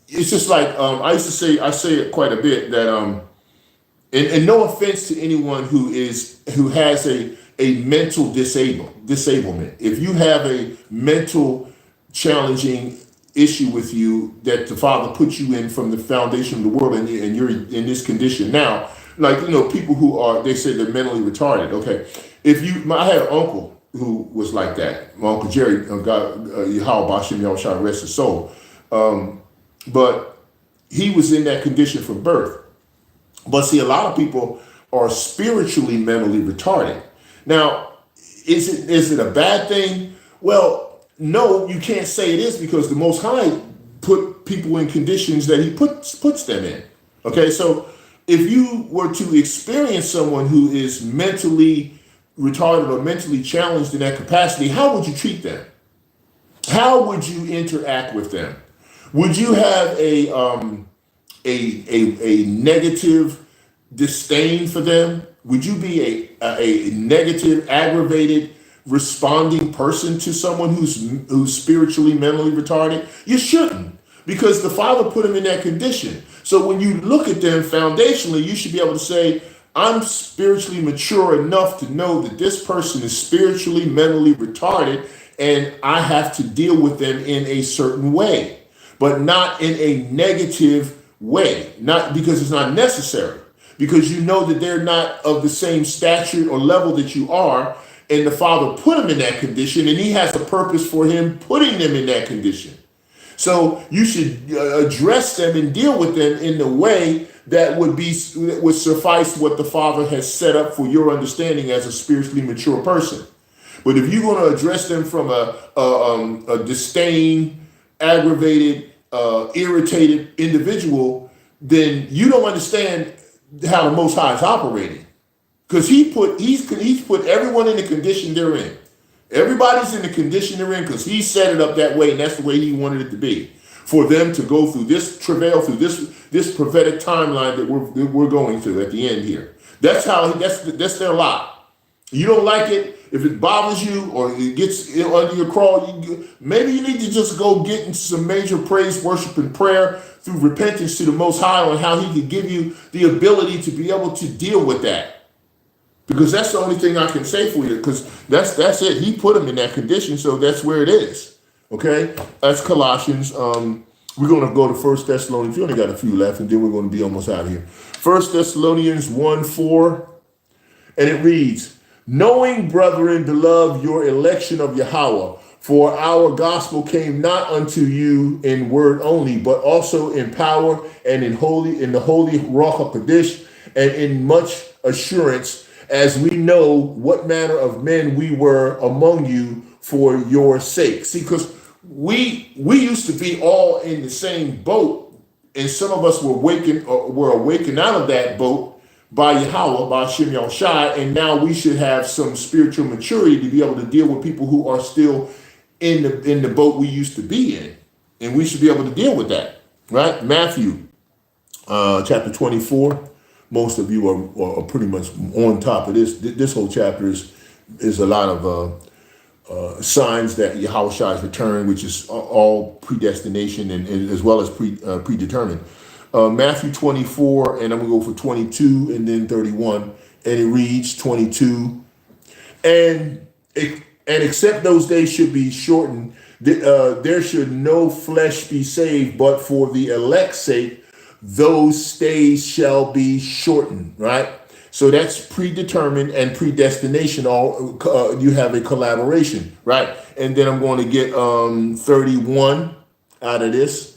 just like, I say it quite a bit that, and no offense to anyone who has a mental disablement. If you have a mental challenging issue with you that the Father put you in from the foundation of the world and you're in this condition now, like, people who are, they say they're mentally retarded. Okay. I had an uncle who was like that. My Uncle Jerry, YAHAWAH Bahasham Yahawashi, rest his soul. But he was in that condition from birth. But see, a lot of people are spiritually mentally retarded. Now, is it a bad thing? Well, no, you can't say it is, because the Most High put people in conditions that he puts them in. Okay, so if you were to experience someone who is mentally retarded or mentally challenged in that capacity, how would you treat them? How would you interact with them? Would you have a negative disdain for them? Would you be a negative, aggravated, responding person to someone who's spiritually, mentally retarded? You shouldn't, because the Father put them in that condition. So when you look at them foundationally, you should be able to say, I'm spiritually mature enough to know that this person is spiritually, mentally retarded, and I have to deal with them in a certain way. but not in a negative way, not because it's not necessary, because you know that they're not of the same stature or level that you are, and the Father put them in that condition, and he has a purpose for him putting them in that condition. So you should address them and deal with them in the way that would suffice what the Father has set up for your understanding as a spiritually mature person. But if you're going to address them from a disdain, aggravated, irritated individual, then you don't understand how the Most High is operating, because he's put everyone in the condition they're in. Everybody's in the condition they're in because he set it up that way, and that's the way he wanted it to be, for them to go through this travail, through this prophetic timeline that we're going through at the end here. That's that's their lot. You don't like it, if it bothers you or it gets under your crawl, maybe you need to just go get into some major praise, worship, and prayer through repentance to the Most High on how he can give you the ability to be able to deal with that. Because that's the only thing I can say for you, because that's it. He put them in that condition, so that's where it is. Okay? That's Colossians. We're going to go to 1 Thessalonians. We only got a few left, and then we're going to be almost out of here. 1 Thessalonians 1:4, and it reads, knowing, brethren, beloved, your election of Yahawah, for our gospel came not unto you in word only, but also in power and in the holy Rawhacca, and in much assurance, as we know what manner of men we were among you for your sake. See, because we used to be all in the same boat, and some of us were awakened out of that boat by YAHAWAH Bahasham Yahawashi, and now we should have some spiritual maturity to be able to deal with people who are still in the boat we used to be in, and we should be able to deal with that, right? Matthew chapter 24. Most of you are pretty much on top of this. This whole chapter is a lot of signs that Yahawah's return, which is all predestination and as well as predetermined. Matthew 24, and I'm going to go for 22 and then 31. And it reads 22. And except those days should be shortened, there should no flesh be saved, but for the elect's sake, those days shall be shortened, right? So that's predetermined and predestination. All you have a collaboration, right? And then I'm going to get 31 out of this.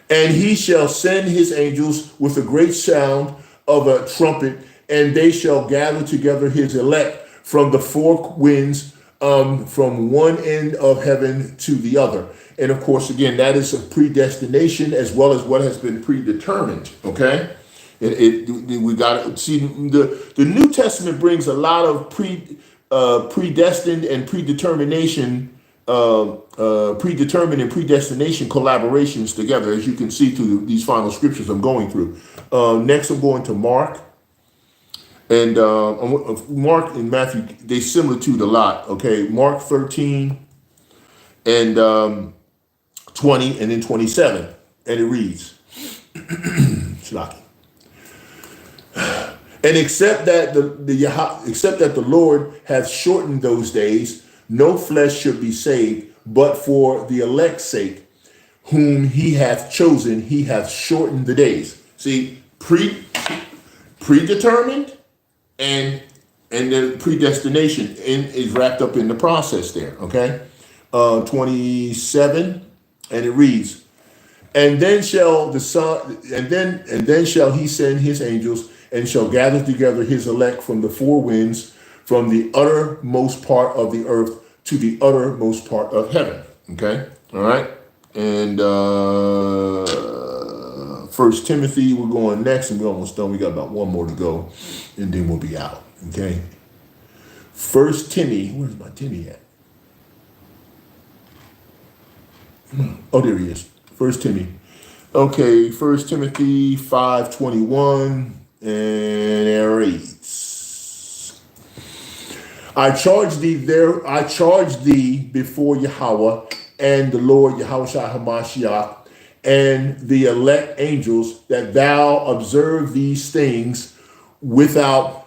And he shall send his angels with a great sound of a trumpet, and they shall gather together his elect from the four winds, from one end of heaven to the other. And of course, again, that is a predestination as well as what has been predetermined. Okay, we got to see the New Testament brings a lot of predestined and predetermination, predetermined and predestination collaborations together, as you can see through these final scriptures I'm going through. Next, I'm going to Mark. And Mark and Matthew, they similitude a lot, okay? Mark 13 and 20 and then 27. And it reads, Shlaki. And except that the Lord hath shortened those days, no flesh should be saved, but for the elect's sake, whom he hath chosen, he hath shortened the days. See, predetermined, and the predestination is wrapped up in the process there, okay? 27, and it reads, and then shall the Son, and then shall he send his angels, and shall gather together his elect from the four winds, from the uttermost part of the earth to the uttermost part of heaven. Okay, all right, and 1 Timothy, we're going next, and we're almost done. We got about one more to go, and then we'll be out. Okay. 1 Timothy, where's my Timmy at? Oh, there he is. 1 Timothy. Okay, 1 Timothy 5:21, and it reads, I charge thee before Yahawah and the Lord Yahawashi Hamashiach and the elect angels, that thou observe these things without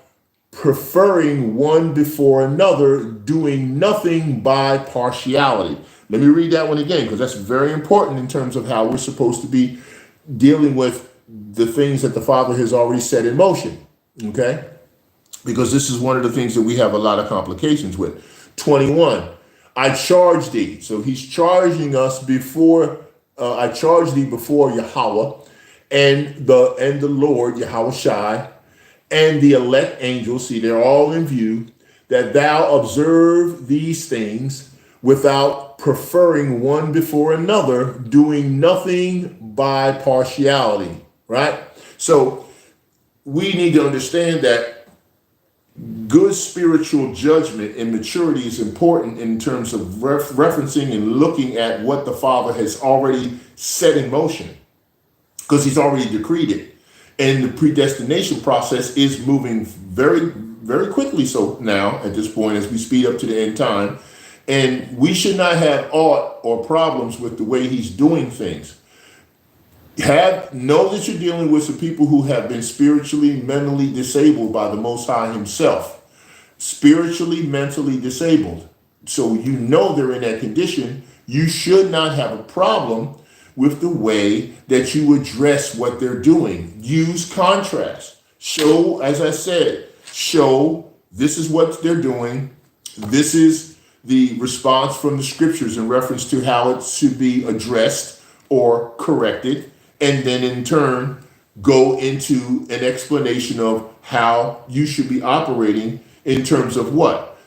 preferring one before another, doing nothing by partiality. Let me read that one again, because that's very important in terms of how we're supposed to be dealing with the things that the Father has already set in motion, okay? Because this is one of the things that we have a lot of complications with. 21, I charge thee. So he's charging us before, I charge thee before Yahweh and the Lord, Yahawashi, and the elect angels, see, they're all in view, that thou observe these things without preferring one before another, doing nothing by partiality, right? So we need to understand that good spiritual judgment and maturity is important in terms of referencing and looking at what the Father has already set in motion, because he's already decreed it. And the predestination process is moving very, very quickly so now at this point as we speed up to the end time. And we should not have aught or problems with the way he's doing things. Know that you're dealing with some people who have been spiritually, mentally disabled by the Most High himself. Spiritually, mentally disabled. So you know they're in that condition. You should not have a problem with the way that you address what they're doing. Use contrast. Show, as I said, show this is what they're doing. This is the response from the scriptures in reference to how it should be addressed or corrected. And then in turn, go into an explanation of how you should be operating in terms of what?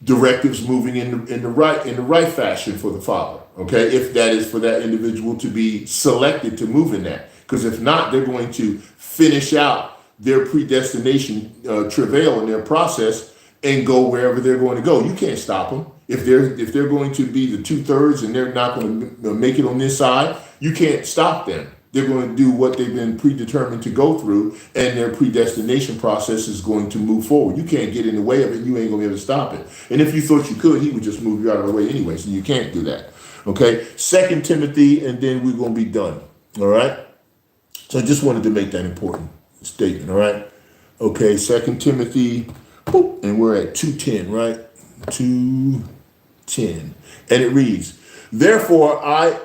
Directives moving in the right fashion for the Father. Okay, if that is for that individual to be selected to move in that. Because if not, they're going to finish out their predestination travail in their process and go wherever they're going to go. You can't stop them. If they're going to be the 2/3 and they're not going to make it on this side, you can't stop them. They're going to do what they've been predetermined to go through, and their predestination process is going to move forward. You can't get in the way of it. You ain't going to be able to stop it. And if you thought you could, he would just move you out of the way anyway, so you can't do that. Okay, 2 Timothy, and then we're going to be done. All right? So I just wanted to make that important statement. All right? Okay, 2 Timothy, boop, and we're at 2:10, right? 2:10. And it reads, therefore I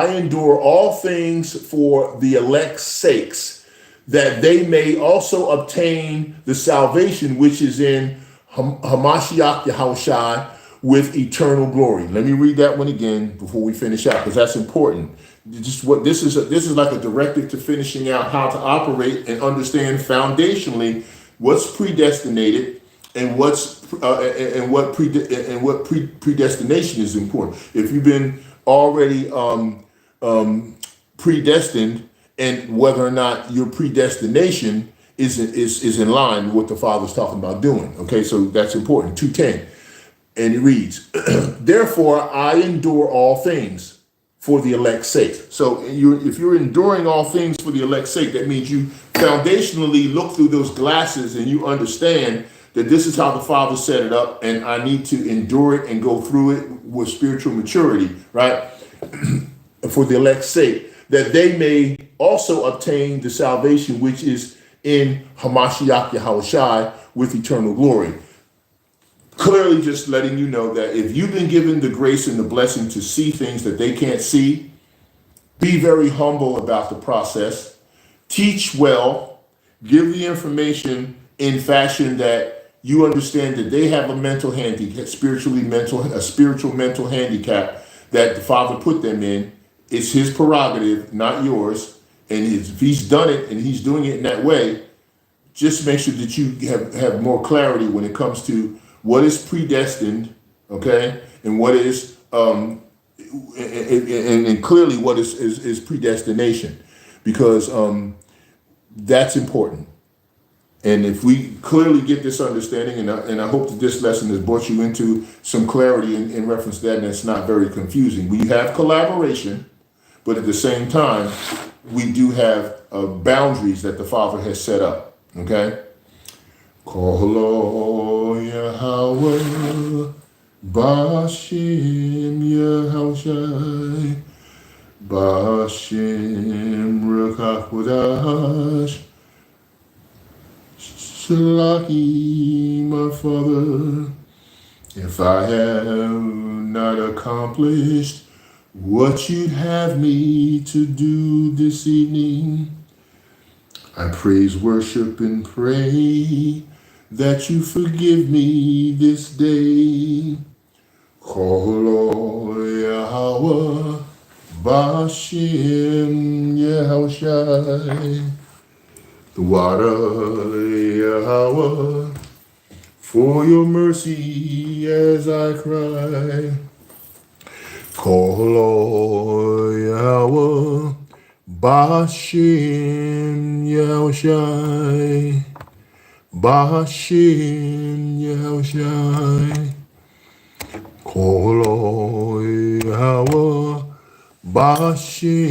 endure all things for the elect's sakes, that they may also obtain the salvation which is in Hamashiach Yahawashi with eternal glory. Let me read that one again before we finish out, because that's important. This is like a directive to finishing out how to operate and understand foundationally what's predestinated and what predestination is important. If you've been already predestined, and whether or not your predestination is in line with what the Father's talking about doing. Okay, so that's important. 2:10. And it reads, therefore I endure all things for the elect's sake. So if you're enduring all things for the elect's sake, that means you foundationally look through those glasses and you understand that this is how the Father set it up, and I need to endure it and go through it with spiritual maturity, right? For the elect's sake, that they may also obtain the salvation which is in Hamashiach Yahawashi with eternal glory. Clearly just letting you know that if you've been given the grace and the blessing to see things that they can't see, be very humble about the process. Teach well. Give the information in fashion that you understand that they have a mental handicap, a spiritual mental handicap that the Father put them in. It's his prerogative, not yours. And if he's done it and he's doing it in that way, just make sure that you have more clarity when it comes to what is predestined, okay, and what is and clearly what is predestination, because that's important. And if we clearly get this understanding, and I hope that this lesson has brought you into some clarity in reference to that, and it's not very confusing. We have collaboration, but at the same time, we do have boundaries that the Father has set up, okay? Kalal YAHAWAH Bahasham Yahawashi Bahasham Qadash Shalaki, my Father, if I have not accomplished what you'd have me to do this evening. I praise, worship, and pray that you forgive me this day. Kalal YAHAWAH Bahasham Yahawashi. The water, Yahweh, for your mercy as I cry. Kalal YAHAWAH Bahasham Yahawashi. Bahasham Yahawashi. Kalal YAHAWAH Bahasham